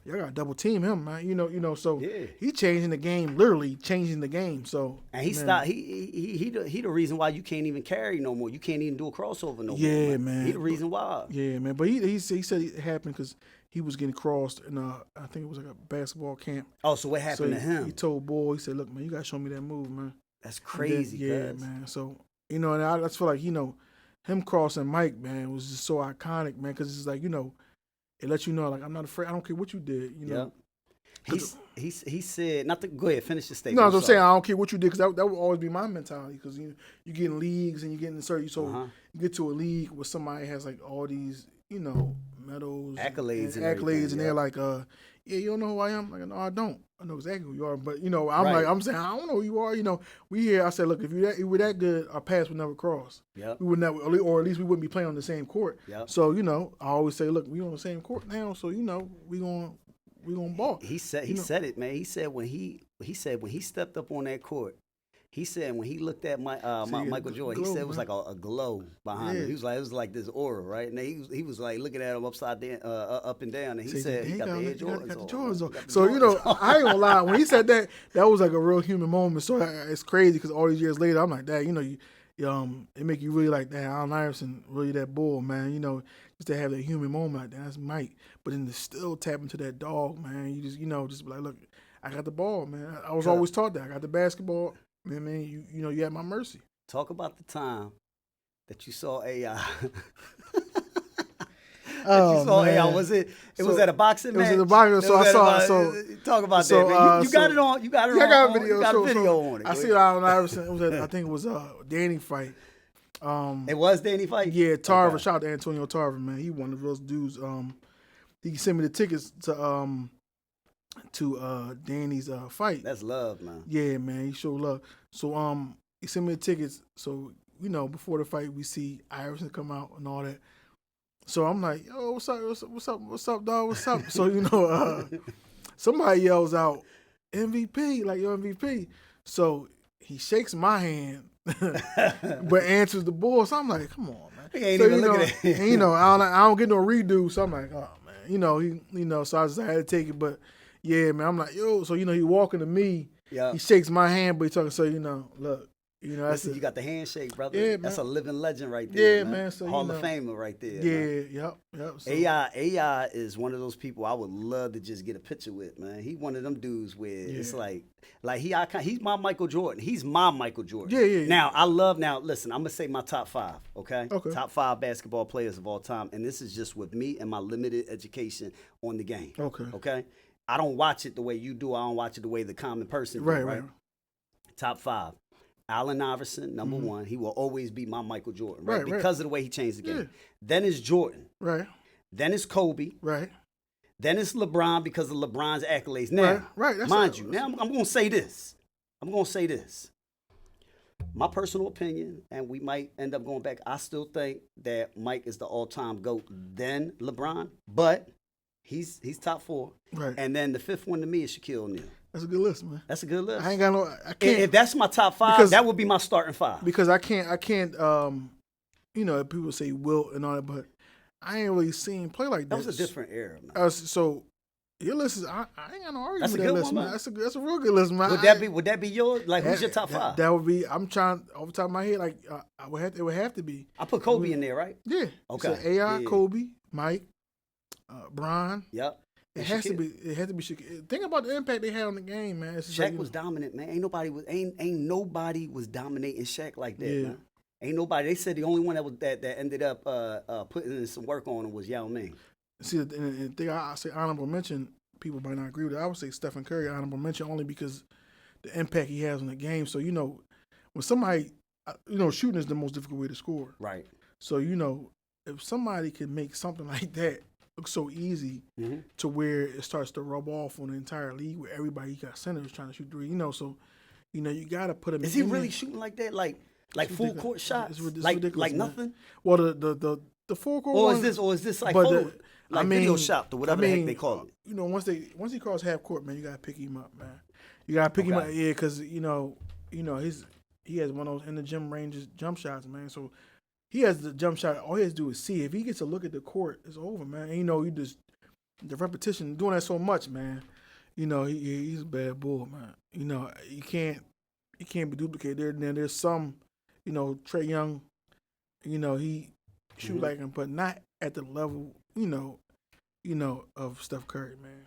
y'all got to double team him, man. You know, so he changing the game, literally changing the game. So and he stopped. He the reason why you can't even carry no more. You can't even do a crossover no more. Yeah, man. He the reason why. Yeah, man. But he said it happened because he was getting crossed in I think it was like a basketball camp. Oh, so what happened to him? He told Boy, he said, look, man, you got to show me that move, man. That's crazy, then, man. So, you know, and I just feel like, you know, him crossing Mike, man, was just so iconic, man, because it's like, you know, it lets you know, like, I'm not afraid. I don't care what you did, you know. He said, not to go ahead, finish the statement. No, I'm saying I don't care what you did, because that would always be my mentality, because you get in leagues and you get in certain, so you get to a league where somebody has like all these, you know, medals, accolades, and they're like, yeah, you don't know who I am? Like, no, I don't. I know exactly who you are, but you know, I'm saying I don't know who you are. You know, I said, look, if you were that good, our paths would never cross. Yep. We would never, or at least we wouldn't be playing on the same court. Yep. So you know, I always say, look, we on the same court now, so you know, we gonna ball. He said it, man. He said when he stepped up on that court. He said when he looked at Michael Jordan, he said it was like a glow behind him. He was like, it was like this aura, right? And he was like looking at him upside down, up and down, and he said he got the Air Jordans on. So you know, I ain't gonna lie. When he said that, that was like a real human moment. So it's crazy because all these years later, I'm like, Dad, you know, it make you really like, damn, Allen Iverson, really that bull, man. You know, just to have that human moment like that, that's Mike. But then to still tap into that dog, man. You just, you know, just be like, look, I got the ball, man. I was always taught that. I got the basketball. Man, you know, you had my mercy. Talk about the time that you saw AI. AI. Was it was at a boxing match? It was at a boxing. So I saw. Talk about that. Man. You got it on. You got it on. I got a video. You got a video on it. I see it on Iverson. It was I think it was a Danny fight. It was Danny fight. Yeah, Tarver. Okay. Shout out to Antonio Tarver, man. He one of those dudes. He sent me the tickets to Danny's fight. That's love, man. Yeah, man, he showed love. So he sent me the tickets. So, you know, before the fight we see Iverson come out and all that. So I'm like, yo, what's up, dog? What's up? So, you know, somebody yells out, MVP, like yo, MVP. So he shakes my hand but answers the ball. So I'm like, come on, man. He ain't even looking at it. And, you know, I don't get no redo. So I'm like, oh man. You know, so I just had to take it. But yeah, man, I'm like, yo, so, you know, he walking to me. Yeah. He shakes my hand, but he talking, so, you know, look, you know, listen, you got the handshake, brother. Yeah, that's a living legend right there. Yeah, man. So, Hall of Famer right there. Yeah, yep. So, AI is one of those people I would love to just get a picture with, man. He one of them dudes where it's like he's my Michael Jordan. He's my Michael Jordan. Yeah. Now, listen, I'm going to say my top 5, okay? Okay. Top 5 basketball players of all time, and this is just with me and my limited education on the game. Okay? I don't watch it the way you do. I don't watch it the way the common person do, right? Top 5. Allen Iverson, number 1. He will always be my Michael Jordan, right? Because of the way he changed the game. Yeah. Then it's Jordan. Right. Then it's Kobe. Right. Then it's LeBron because of LeBron's accolades. Now, right. Mind you, now I'm going to say this. my personal opinion, and we might end up going back, I still think that Mike is the all-time GOAT than LeBron, but he's top 4. Right. And then the 5th one to me is Shaquille O'Neal. That's a good list, man. That's a good list. I ain't got no. I can't. If that's my top 5, because, that would be my starting 5. Because I can't. You know, people say Wilt and all that, but I ain't really seen play like that. That was a different era, man. So your list is. I ain't got no argument That's a with good that list, one, man. man. That's a real good list, man. Would that be yours? Like, who's your top 5? That would be. I'm trying off the top of my head. Like, it would have to be. I put Kobe in there, right? Yeah. Okay. So AI, yeah. Kobe, Mike, Bron. Yep. It has to be. It has to be. Think about the impact they had on the game, man. Shaq was dominant, man. Ain't nobody was dominating Shaq like that, man. Ain't nobody. They said the only one that ended up putting in some work on him was Yao Ming. See, the thing I say honorable mention. People might not agree with it. I would say Stephen Curry honorable mention only because the impact he has on the game. So when somebody, shooting is the most difficult way to score. Right. So if somebody can make something like that look so easy to where it starts to rub off on the entire league, where everybody got centers trying to shoot 3. So you got to put him. Is he really shooting like that? Like full court shots? It's like ridiculous, man. nothing? Well, the full court. Or is this like photo, video shot or whatever the heck they call it? Once he cross half court, man, you gotta pick him up, man. You gotta pick him up, yeah, because he has one of those in the gym ranges jump shots, man. So he has the jump shot. All he has to do is see. If he gets a look at the court, it's over, man. And, you just the repetition doing that so much, man. He's a bad bull, man. You can't be duplicated. There's some, Trae Young, he shoot like him, but not at the level, of Steph Curry, man.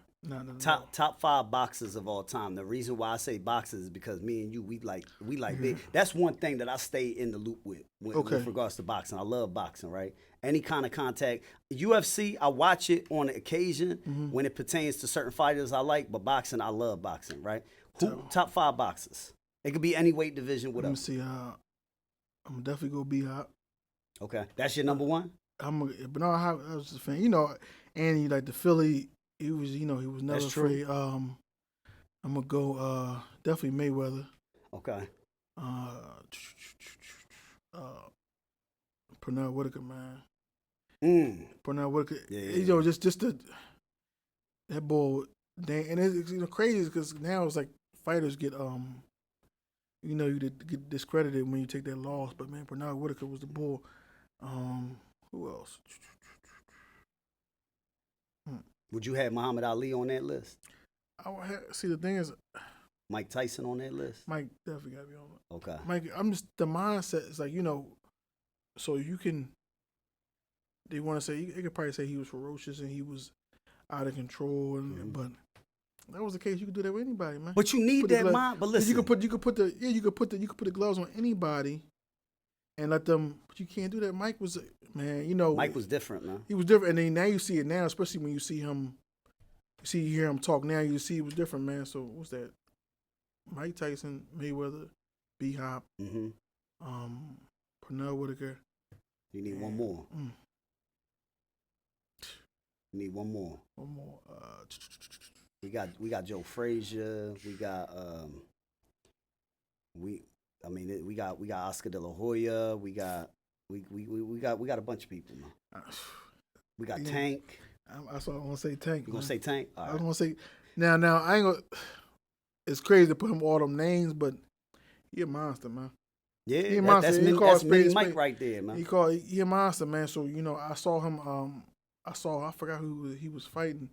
Top 5 boxers of all time. The reason why I say boxers is because me and you, we like big. That's one thing that I stay in the loop with regards to boxing. I love boxing, right? Any kind of contact. UFC, I watch it on occasion when it pertains to certain fighters I like, but boxing, I love boxing, right? Top 5 boxers. It could be any weight division, whatever. Let me see. I'm definitely gonna be out. Okay, that's your number 1. But no, I was just a fan. Andy, like the Philly, he was never afraid. I'm gonna go definitely Mayweather. Okay. Pernell Whitaker, man. Pernell Whitaker. Yeah. Just that boy. And it's crazy because now it's like fighters get you get discredited when you take that loss. But man, Pernell Whitaker was the bull. Who else? Would you have Muhammad Ali on that list? See, the thing is, Mike Tyson on that list? Mike definitely got to be on it. Okay. Mike, the mindset is like, so you can, they want to say, they could probably say he was ferocious and he was out of control, but that was the case. You could do that with anybody, man. But you need that mind. But listen, you could put the gloves on anybody and let them. But you can't do that. Mike was, man. Mike was different, man. He was different, and then now you see it now, especially when you see him. You hear him talk now. You see it was different, man. So what's that? Mike Tyson, Mayweather, B Hop, Pernell Whitaker. You need one more. You need one more. One more. We got Joe Frazier. We got we got Oscar De La Hoya. We got a bunch of people, man. We got Tank. That's what I want to say. Tank. You gonna say Tank? All right. I want to say now. I ain't gonna. It's crazy to put him all them names, but he a monster, man. Yeah, he a monster. That's mini Mike right there, man. He a monster, man. So I saw him. I forgot who he was fighting,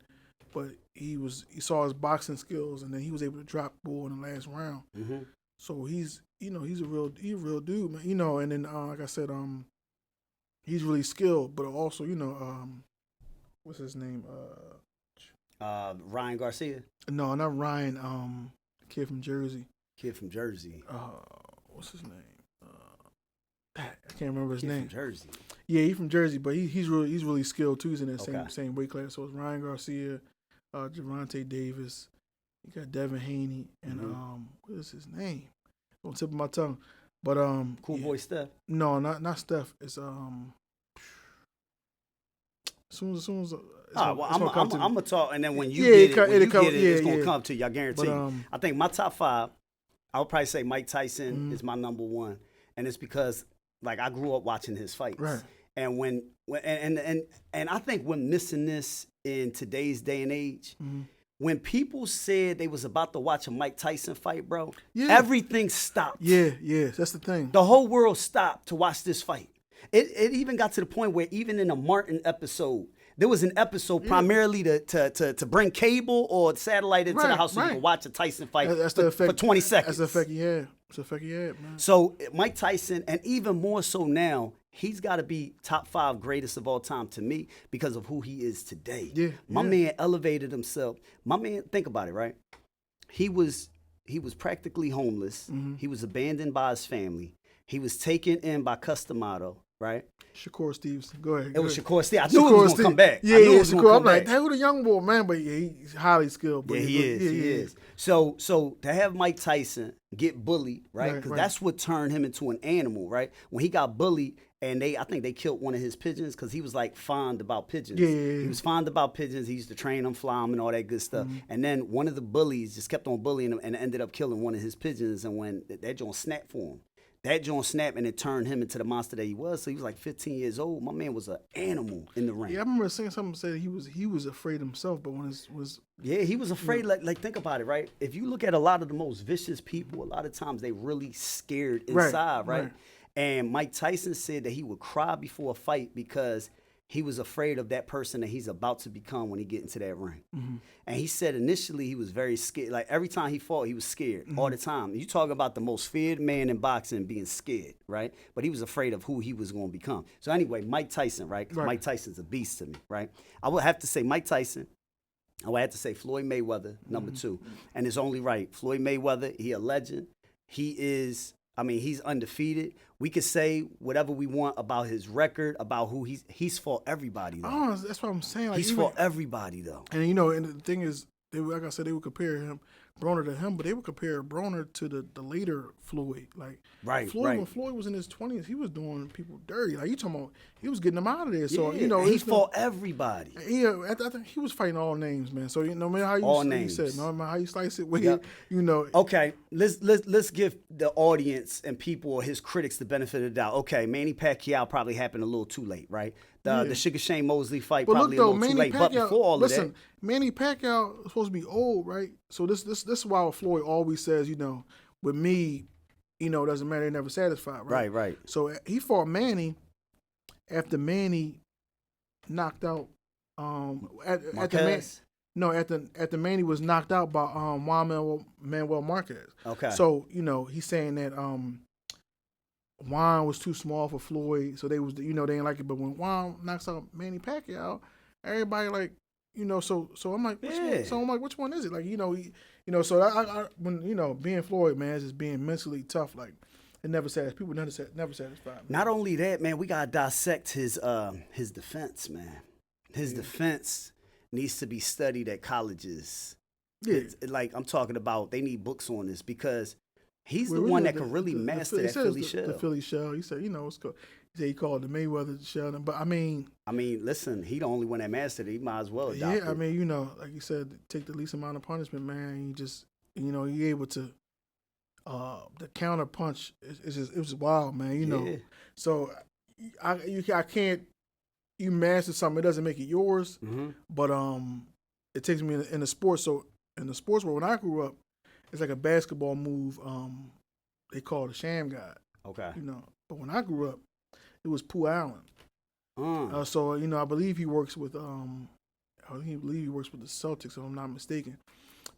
but he saw his boxing skills, and then he was able to drop bull in the last round. Mm-hmm. So he's a real dude, man. And then like I said, he's really skilled, but also what's his name? Ryan Garcia. No, not Ryan. Kid from Jersey. What's his name? I can't remember his name. From Jersey. Yeah, he's from Jersey, but he's really skilled too. He's in that same weight class. So it's Ryan Garcia, Gervonta Davis. You got Devin Haney, and what is his name? On the tip of my tongue, but Cool Boy Steph. No, not Steph. It's as soon as. I'm gonna talk, and then when you get it, it's gonna come to you. I guarantee you. I think my top 5. I would probably say Mike Tyson is my number one, and it's because like I grew up watching his fights, Right. and and I think we're missing this in today's day and age. When people said they was about to watch a Mike Tyson fight, bro, everything stopped. Yeah, that's the thing. The whole world stopped to watch this fight. It even got to the point where even in a Martin episode, there was an episode primarily to bring cable or satellite into the house so you could watch a Tyson fight for 20 seconds. That's the effect he had. That's the effect he had, man. So Mike Tyson, and even more so now, he's got to be top 5 greatest of all time to me because of who he is today. Yeah, My man elevated himself. My man, think about it, right? He was practically homeless. He was abandoned by his family. He was taken in by Customato, right? Shakur Steves. Go ahead. It was Shakur Steves. I knew he was going to come back. Yeah, Shakur. I'm like, back. hey, who the young boy, man? But yeah, he's highly skilled. But Yeah, he is. So to have Mike Tyson get bullied, right? Because that's what turned him into an animal, right? When he got bullied, and I think they killed one of his pigeons because he was like fond about pigeons. Yeah. He was fond about pigeons. He used to train them, fly them, and all that good stuff. And then one of the bullies just kept on bullying him and ended up killing one of his pigeons. And when that joint snapped for him, and it turned him into the monster that he was. So he was like 15 years old. My man was an animal in the ring. Yeah, I remember seeing something said he was afraid himself, but when it was he was afraid. Like think about it, right? If you look at a lot of the most vicious people, a lot of times they really scared inside, right? And Mike Tyson said that he would cry before a fight because he was afraid of that person that he's about to become when he get into that ring. And he said initially he was very scared. Like every time he fought, he was scared all the time. You talk about the most feared man in boxing being scared, right? But he was afraid of who he was going to become. So anyway, Mike Tyson, right? Mike Tyson's a beast to me, right? I would have to say Mike Tyson. I would have to say Floyd Mayweather, number 2. And it's only right. Floyd Mayweather, he a legend. He's undefeated. We could say whatever we want about his record, about who he's fought everybody, though. Oh, that's what I'm saying. Like, He's fought everybody, though. And and the thing is, like I said, they would compare Broner to him, but they would compare Broner to the later Floyd. Like when Floyd was in his 20s, he was doing people dirty. Like you talking about, he was getting them out of there. So he fought everybody. I think he was fighting all names, man. So no matter how you said, no matter how you slice it, Okay, let's give the audience and people or his critics the benefit of the doubt. Okay, Manny Pacquiao probably happened a little too late, right? The Sugar Shane Mosley fight probably a little too late. But before all of that, Manny Pacquiao was supposed to be old, right? So this is why Floyd always says, with me, doesn't matter, they're never satisfied, right? Right. So he fought Manny after Manny knocked out Marquez? after Manny was knocked out by Juan Manuel Marquez. Okay. So, he's saying that Juan was too small for Floyd, so they didn't like it. But when Juan knocks out Manny Pacquiao, everybody like, so I'm like, which one is it? Like, so I when being Floyd, man, is just being mentally tough. Like, it never satisfied. People never satisfied. Man. Not only that, man, we gotta dissect his defense, man. His defense needs to be studied at colleges. Yeah, like I'm talking about, they need books on this because he's the one that can really master that Philly shell. The Philly shell. He said, it's called. He said he called the Mayweather shell. But I mean, listen, he the only one that mastered it. He might as well adopt it. Yeah, I mean, like you said, take the least amount of punishment, man. You just, you able to. The counter punch it was wild, man. Yeah. So I can't. You master something, it doesn't make it yours. But it takes me in the sports. So in the sports world, when I grew up, it's like a basketball move. They call it a sham guard. Okay. But when I grew up, it was Pooh Allen. So I believe he works with the Celtics, if I'm not mistaken.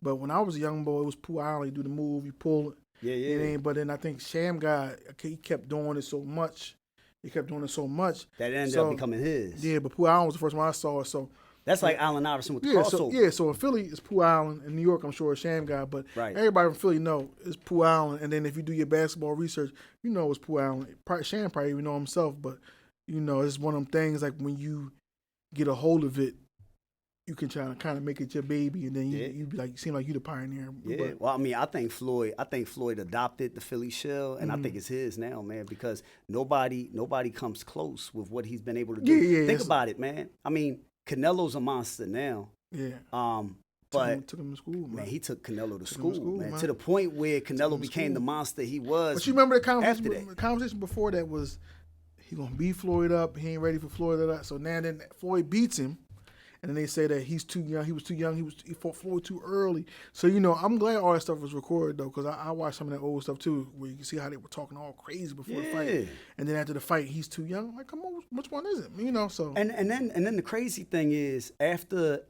But when I was a young boy, it was Pooh Allen. You do the move, you pull it. Yeah. But then I think sham guard, he kept doing it so much. That it ended up becoming his. Yeah, but Pooh Allen was the first one I saw. So that's like Allen Iverson with the crossover. So in Philly, it's Pooh Allen. In New York, I'm sure it's sham guy. But everybody from Philly know it's Pooh Allen. And then if you do your basketball research, it's Pooh Allen. Sham probably even know himself. But, it's one of them things like when you get a hold of it, you can try to kind of make it your baby, and then you be like, you seem like you the pioneer. Yeah. Well, I think Floyd adopted the Philly shell, and I think it's his now, man, because nobody comes close with what he's been able to do. Think about it, man. I mean, Canelo's a monster now. Yeah. But took him to school, man. he took Canelo to Took him school, man. To the point where Canelo became the monster he was. But you remember the after conversation? that. The conversation before that was he gonna beat Floyd up. He ain't ready for Floyd up. So now then Floyd beats him, and then they say that he's too young. He was too young. He fought Floyd too early. So I'm glad all that stuff was recorded though, because I watched some of that old stuff too, where you can see how they were talking all crazy before the fight, and then after the fight he's too young. I'm like, come on, which one is it? So and then the crazy thing is after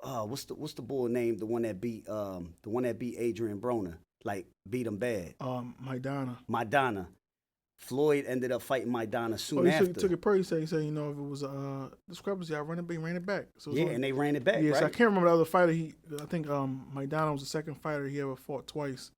what's the bull name? The one that beat Adrian Broner, like beat him bad. Maidana. Floyd ended up fighting Maidana soon after. He took it personally. He said, if it was a discrepancy, I ran it back. So and they ran it back. Yeah, right? so I can't remember the other fighter. I think Maidana was the second fighter he ever fought twice.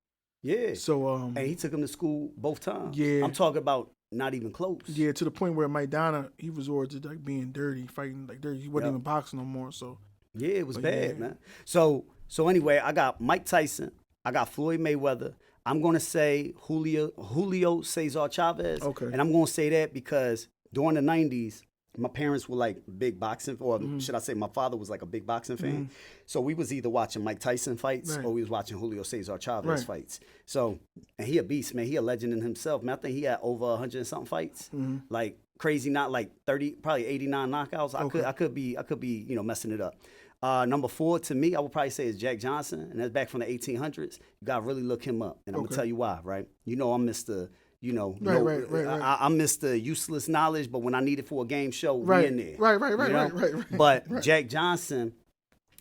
Yeah. So and he took him to school both times. Yeah. I'm talking about not even close. Yeah, to the point where Maidana, he resorted to like being dirty, fighting like dirty. He wasn't even boxing no more. So yeah, it was bad, man. So anyway, I got Mike Tyson. I got Floyd Mayweather. I'm going to say Julio Cesar Chavez. Okay. And I'm going to say that because during the 90s, my parents were like big boxing, or should I say my father was like a big boxing fan. So we was either watching Mike Tyson fights or we was watching Julio Cesar Chavez fights. So, and he a beast, man. He a legend in himself. Man, I think he had over 100 and something fights. Like crazy, not like 30, probably 89 knockouts. I could be, messing it up. Number 4 to me, I would probably say is Jack Johnson, and that's back from the 1800s. You gotta really look him up, and I'm gonna tell you why, right? I'm Mr. I'm Mr. Useless knowledge, but when I need it for a game show, we in there. Right. But Jack Johnson,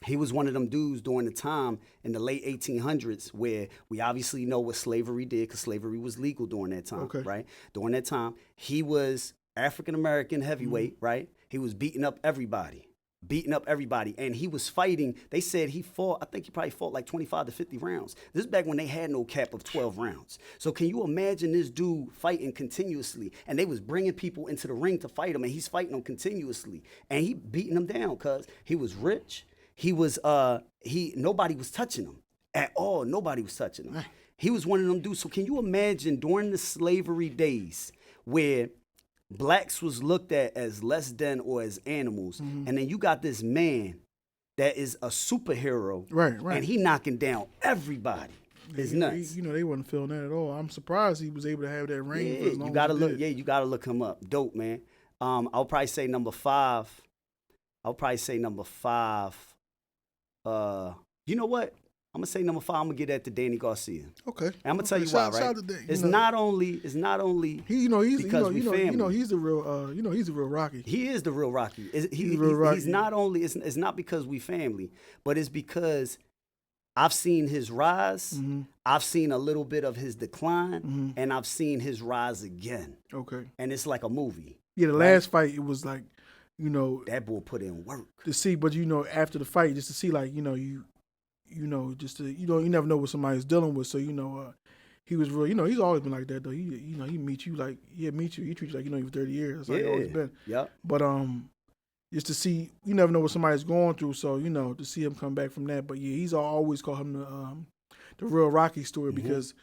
he was one of them dudes during the time in the late 1800s where we obviously know what slavery did, because slavery was legal during that time, right? During that time, he was African-American heavyweight, right? He was beating up everybody, and he was fighting. They said he probably fought like 25 to 50 rounds. This is back when they had no cap of 12 rounds. So can you imagine this dude fighting continuously? And they was bringing people into the ring to fight him, and he's fighting them continuously. And he beating them down because he was rich. He was, nobody was touching him at all. Nobody was touching him. He was one of them dudes. So can you imagine during the slavery days where blacks was looked at as less than or as animals, and then you got this man that is a superhero, right, and he knocking down everybody. It's nuts. They wasn't feeling that at all. I'm surprised he was able to have that reign for as long you gotta as look. did. Yeah, you gotta look him up. Dope, man. I'll probably say number 5. You know what? I'm gonna say number 5. I'm gonna get that to Danny Garcia. Okay. And I'm gonna tell you why, right? It's not only because we family. He's the real. He's the real Rocky. He is the real Rocky. Rocky. He's not only. It's not because we family, but it's because I've seen his rise. I've seen a little bit of his decline, and I've seen his rise again. Okay. And it's like a movie. Yeah, the last fight, it was like, that boy put in work to see. But after the fight, just to see, like, just to, you never know what somebody's dealing with. So, he was real, he's always been like that though. He meet you like, he treat you like, you've 30 years. That's like always been. Yeah. But, just to see, you never know what somebody's going through. So, to see him come back from that. But yeah, he's always called him the real Rocky story because,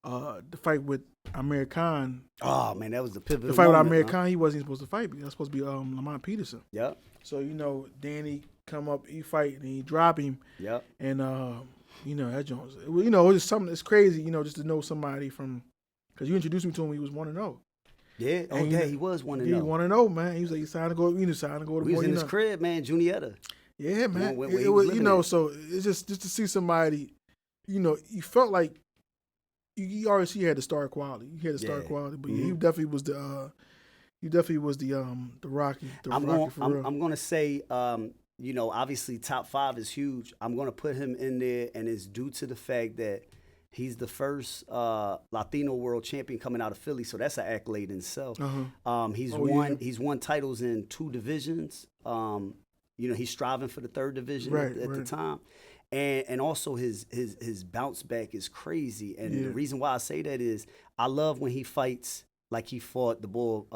the fight with Amir Khan. Oh man, that was the pivotal. The fight with Amir Khan, he wasn't supposed to fight. That's supposed to be Lamont Peterson. Yep. So Danny come up, he fight, and he drop him. Yep. And that Jones. It's something. It's crazy. Just to know somebody from, because you introduced me to him. He was 1-0. Yeah. He was 1-0. He 1-0, man. He was like, he signed to go. He signed to go to. We was in his crib, man. Junietta. Yeah, man. When it was, so it's just to see somebody. You felt like. You already see he had the star quality. He had the star quality, but he definitely was the. He definitely was the Rocky. I'm gonna say, obviously top 5 is huge. I'm gonna put him in there, and it's due to the fact that he's the first Latino world champion coming out of Philly, so that's an accolade in itself. He's won titles in 2 divisions. He's striving for the 3rd division at the time. And also his bounce back is crazy. And the reason why I say that is I love when he fights like he fought the bull.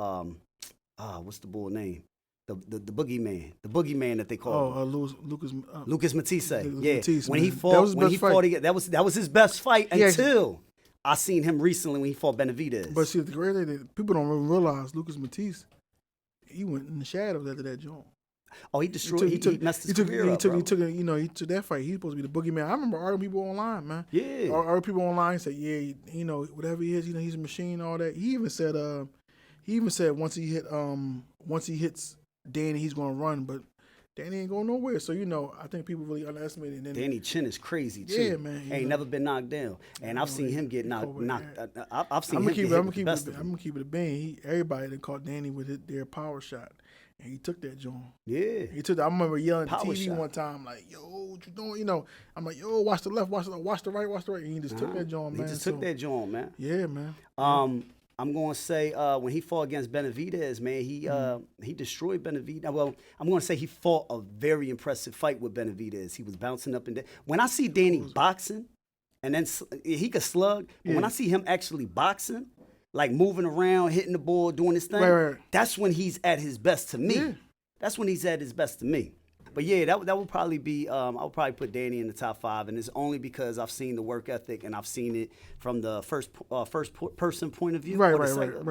What's the bull name? The boogeyman. The boogeyman that they call. Lucas Matisse. Matisse, when he fought again, that was his best fight until I seen him recently when he fought Benavidez. But see, the great thing that people don't really realize, Lucas Matisse, he went in the shadows after that joint. Oh, he destroyed. He messed his career up, bro. He took that fight. He's supposed to be the boogeyman. I remember arguing people online, man. Yeah. Arguing people online said, yeah, whatever he is, he's a machine, all that. He even said, once he hits Danny, he's gonna run, but Danny ain't going nowhere. So I think people really underestimated. And Danny Chin is crazy too. Yeah, man. Ain't never been knocked down, and I've seen him get knocked. I've seen I'm him get hit with the I'm best gonna of him. keep it a bean. Everybody that caught Danny with their power shot, and he took that joint. Yeah, he took that. I remember yelling at Power TV shot. one time, like, "Yo, what you doing?" I'm like, "Yo, watch the left, watch the right, watch the right." And he just took that joint, man. He just took that joint, man. Yeah, man. I'm going to say when he fought against Benavidez, man, he destroyed Benavidez. Well, I'm going to say he fought a very impressive fight with Benavidez. He was bouncing up and down. When I see Danny boxing, and then he could slug, but when I see him actually boxing, like moving around, hitting the ball, doing his thing, right. That's when he's at his best to me. Yeah. That's when he's at his best to me. But yeah, that would probably be, I would probably put Danny in the top 5, and it's only because I've seen the work ethic and I've seen it from the first person point of view. Right.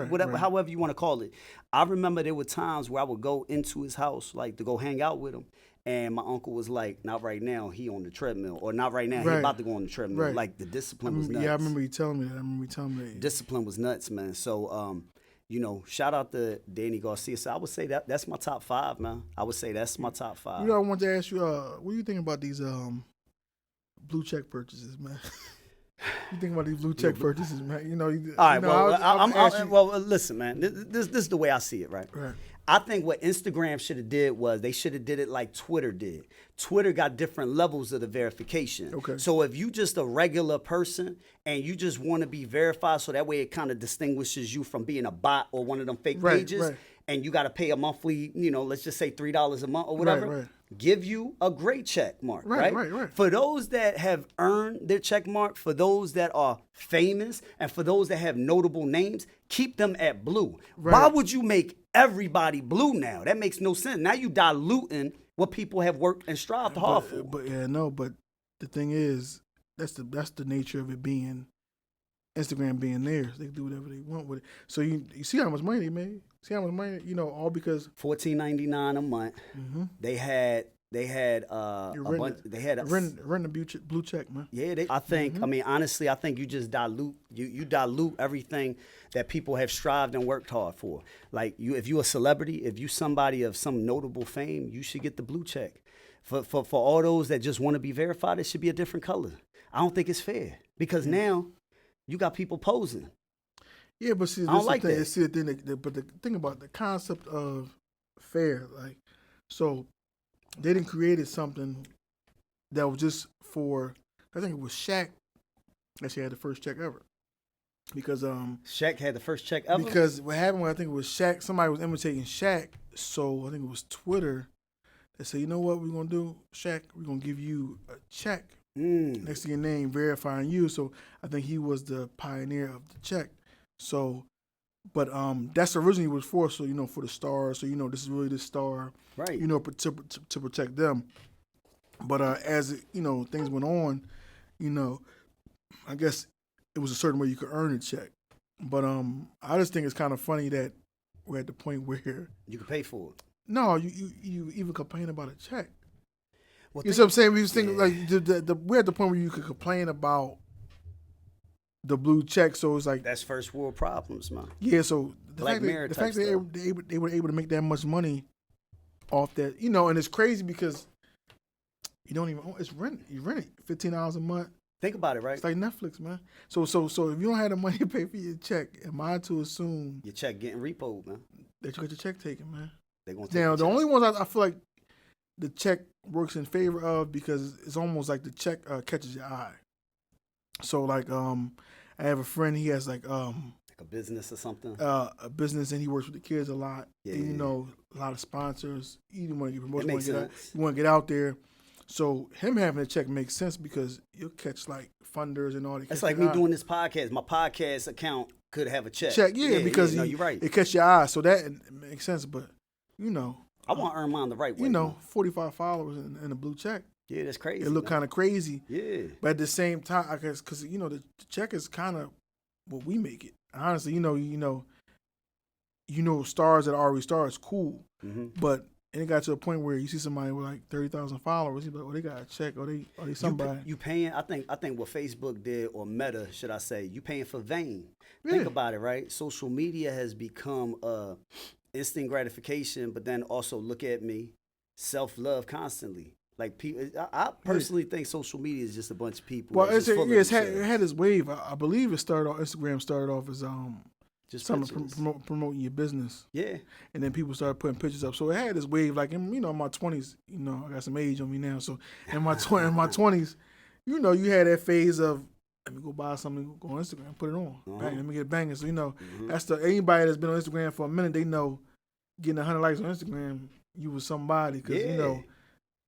Whatever, however you want to call it. I remember there were times where I would go into his house, like to go hang out with him, and my uncle was like, not right now, he on the treadmill, or not right now, he about to go on the treadmill. Right. Like the discipline was nuts. Yeah, I remember you telling me that. Discipline was nuts, man. So, shout out to Danny Garcia. So I would say that's my top 5, man. I would say that's my top 5. I wanted to ask you, what do you think about these blue check purchases, man? You think about these blue check purchases, man? All right, well, listen, man. This is the way I see it, right? Right. I think what Instagram should have did was they should have did it like Twitter did. Twitter got different levels of the verification. Okay. So if you just a regular person and you just want to be verified, so that way it kind of distinguishes you from being a bot or one of them fake pages, and you got to pay a monthly, let's just say $3 a month or whatever. Right. Give you a great check mark, right? Right. For those that have earned their check mark, for those that are famous, and for those that have notable names, keep them at blue. Right. Why would you make everybody blue now? That makes no sense. Now you diluting what people have worked and strived hard for. But the thing is, that's the nature of it being Instagram being theirs. They can do whatever they want with it. So you see how much money they made. See how much money, all because $14.99 a month. Mm-hmm. They had a bunch. They had rent a blue check, man. Yeah, I think. Mm-hmm. I mean, honestly, I think you just dilute. You dilute everything that people have strived and worked hard for. Like if you a celebrity, if you somebody of some notable fame, you should get the blue check. For all those that just want to be verified, it should be a different color. I don't think it's fair because now you got people posing. Yeah, but see, I don't like that. See, but the thing about the concept of fair, like, so they didn't created something that was just for. I think it was Shaq. Actually, had the first check ever. Because Shaq had the first check ever. Because what happened was I think it was Shaq. Somebody was imitating Shaq, so I think it was Twitter that said, "You know what we're gonna do, Shaq? We're gonna give you a check next to your name, verifying you." So I think he was the pioneer of the check. So, but that's originally was for, so for the stars. So this is really the star, right? To protect them. But as things went on, I guess it was a certain way you could earn a check. But I just think it's kind of funny that we're at the point where you can pay for it. No, you even complain about a check. Well, you see what I'm saying? We was thinking like we're at the point where you could complain about the blue check, so it's like that's first world problems, man. Yeah, so the Black fact that they were able to make that much money off that, and it's crazy because you don't even own it's rent. You rent it $15 a month. Think about it, right? It's like Netflix, man. So if you don't have the money to pay for your check, am I to assume your check getting repoed, man? That you get your check taken, man. They gonna take now the only ones I feel like the check works in favor of because it's almost like the check catches your eye. So like I have a friend, he has like a business or something. A business, and he works with the kids a lot. Yeah, and, a lot of sponsors. You want to get promoted, you want to get out there. So him having a check makes sense because you'll catch like funders and all that. That's like me doing this podcast. My podcast account could have a check. Because you're right. It catch your eye, so that makes sense. But I want to earn mine the right way. 45 followers and a blue check. Yeah, that's crazy. It look kind of crazy. Yeah. But at the same time, I guess, because, the check is kind of what we make it. Honestly, stars that are already stars, cool. Mm-hmm. But And it got to a point where you see somebody with like 30,000 followers, you be like, oh, they got a check, or they somebody. You paying? I think what Facebook did, or Meta, should I say? You paying for vain. Yeah. Think about it, right? Social media has become instant gratification, but then also look at me, self-love constantly. Like people, I personally think social media is just a bunch of people. Well, it had this wave. I believe it started off. Instagram started off as just something promoting your business. Yeah. And then people started putting pictures up. So it had this wave, like in my 20s. I got some age on me now. So in my 20s, you had that phase of, let me go buy something, go on Instagram, put it on, bang, let me get banging. So that's anybody that's been on Instagram for a minute, they know getting 100 likes on Instagram, you was somebody, because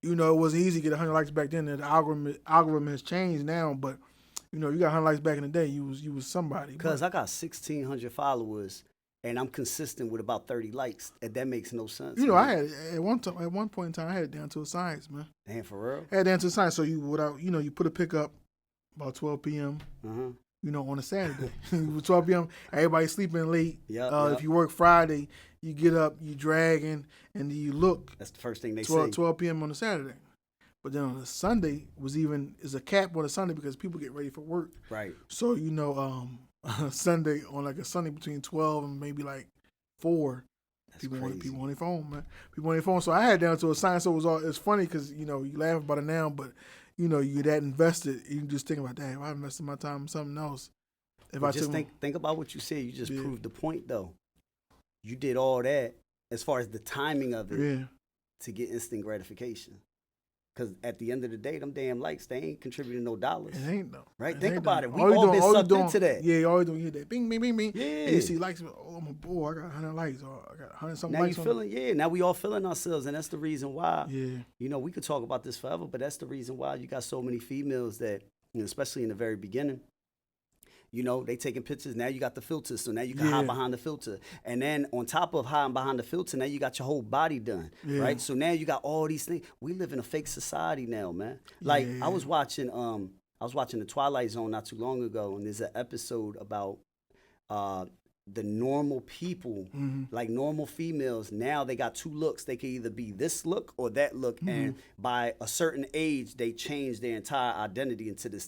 it wasn't easy to get 100 likes back then. The algorithm has changed now, but you got 100 likes back in the day, you was somebody. Because I got 1,600 followers, and I'm consistent with about 30 likes. And that makes no sense. I had at one point in time, I had it down to a science, man. Damn, for real? I had it down to a science. So you put a pick up about 12 p.m. On a Saturday. 12 p.m. Everybody sleeping late. Yep. If you work Friday, you get up, you dragging, and you look. That's the first thing they 12, say. 12 p.m. on a Saturday. But then on a Sunday is a cap on a Sunday because people get ready for work. Right. So Sunday on like a Sunday between 12 and maybe like 4. That's people crazy. on their phone, man. People on their phone. So I had it down to a science. So it's funny because you laugh about it now, but you're that invested. You just think about, damn, I invested my time in something else. Think about what you said. You just proved the point, though. You did all that as far as the timing of it to get instant gratification. Because at the end of the day, them damn likes, they ain't contributing no dollars. It ain't though. Right? Think about it. We all been sucked into that. Yeah, you always doing that. Bing, bing, bing, bing. Yeah. And you see likes. Oh, I'm a boy. I got 100 likes. Or I got 100 something now likes. You feeling, now we all feeling ourselves. And that's the reason why, yeah. We could talk about this forever, but that's the reason why you got so many females that, especially in the very beginning, they taking pictures. Now you got the filter, so now you can hide behind the filter. And then on top of hiding behind the filter, now you got your whole body done, right? So now you got all these things. We live in a fake society now, man. Like I was watching the Twilight Zone not too long ago, and there's an episode about the normal people, like normal females. Now they got two looks. They can either be this look or that look, and by a certain age, they change their entire identity into this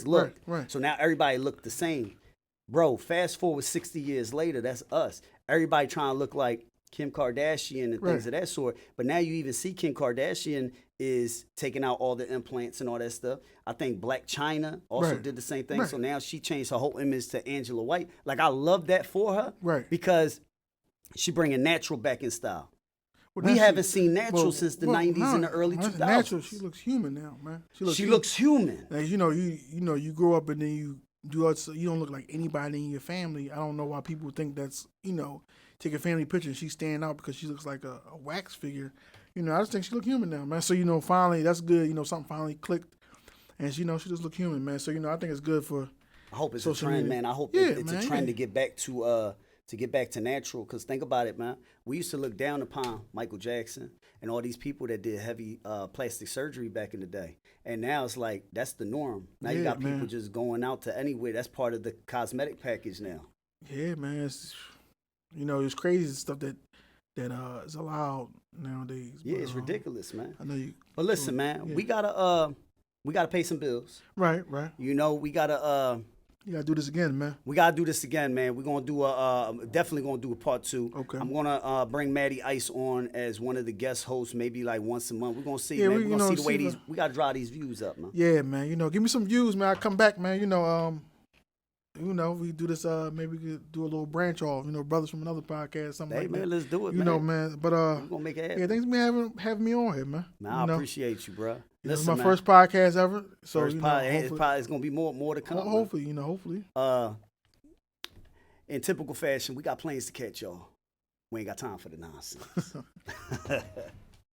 look. Right. So now everybody look the same. Bro, fast forward 60 years later, that's us. Everybody trying to look like Kim Kardashian and things of that sort. But now you even see Kim Kardashian is taking out all the implants and all that stuff. I think Black China also did the same thing. So now she changed her whole image to Angela White. Like, I love that for her. Right. Because she bringing natural back in style. We haven't seen natural since the 90s and the early 2000s. Natural, she looks human now, man. She looks human. Like, you grow up and then you don't look like anybody in your family. I don't know why people think that's, take a family picture and she's standing out because she looks like a wax figure. I just think she look human now, man. So, finally, that's good. Something finally clicked. And, she just look human, man. So, I think it's good for I hope it's a trend, man. I hope it's a trend to get back to natural. Because think about it, man. We used to look down upon Michael Jackson and all these people that did heavy plastic surgery back in the day. And now it's like, that's the norm. Now you got people just going out to anywhere. That's part of the cosmetic package now. Yeah, man. It's crazy stuff that is allowed nowadays. Yeah, it's ridiculous, man. I know you. But listen, man, we gotta pay some bills. Right. We gotta You gotta do this again, man. We gotta do this again, man. We're gonna do definitely gonna do a part 2. Okay. I'm gonna bring Matty Ice on as one of the guest hosts, maybe like once a month. We're gonna see, man. We're gonna see the way we gotta draw these views up, man. Yeah, man. Give me some views, man. I come back, man. We do this. Maybe we could do a little branch off. Brothers from Another podcast, something like that. Let's do it, man. Man. But we're gonna make it happen. Yeah, thanks for having me on here, man. I appreciate you, bro. This is my first podcast ever. So it's gonna be more to come. Hopefully, hopefully. In typical fashion, we got planes to catch, y'all. We ain't got time for the nonsense.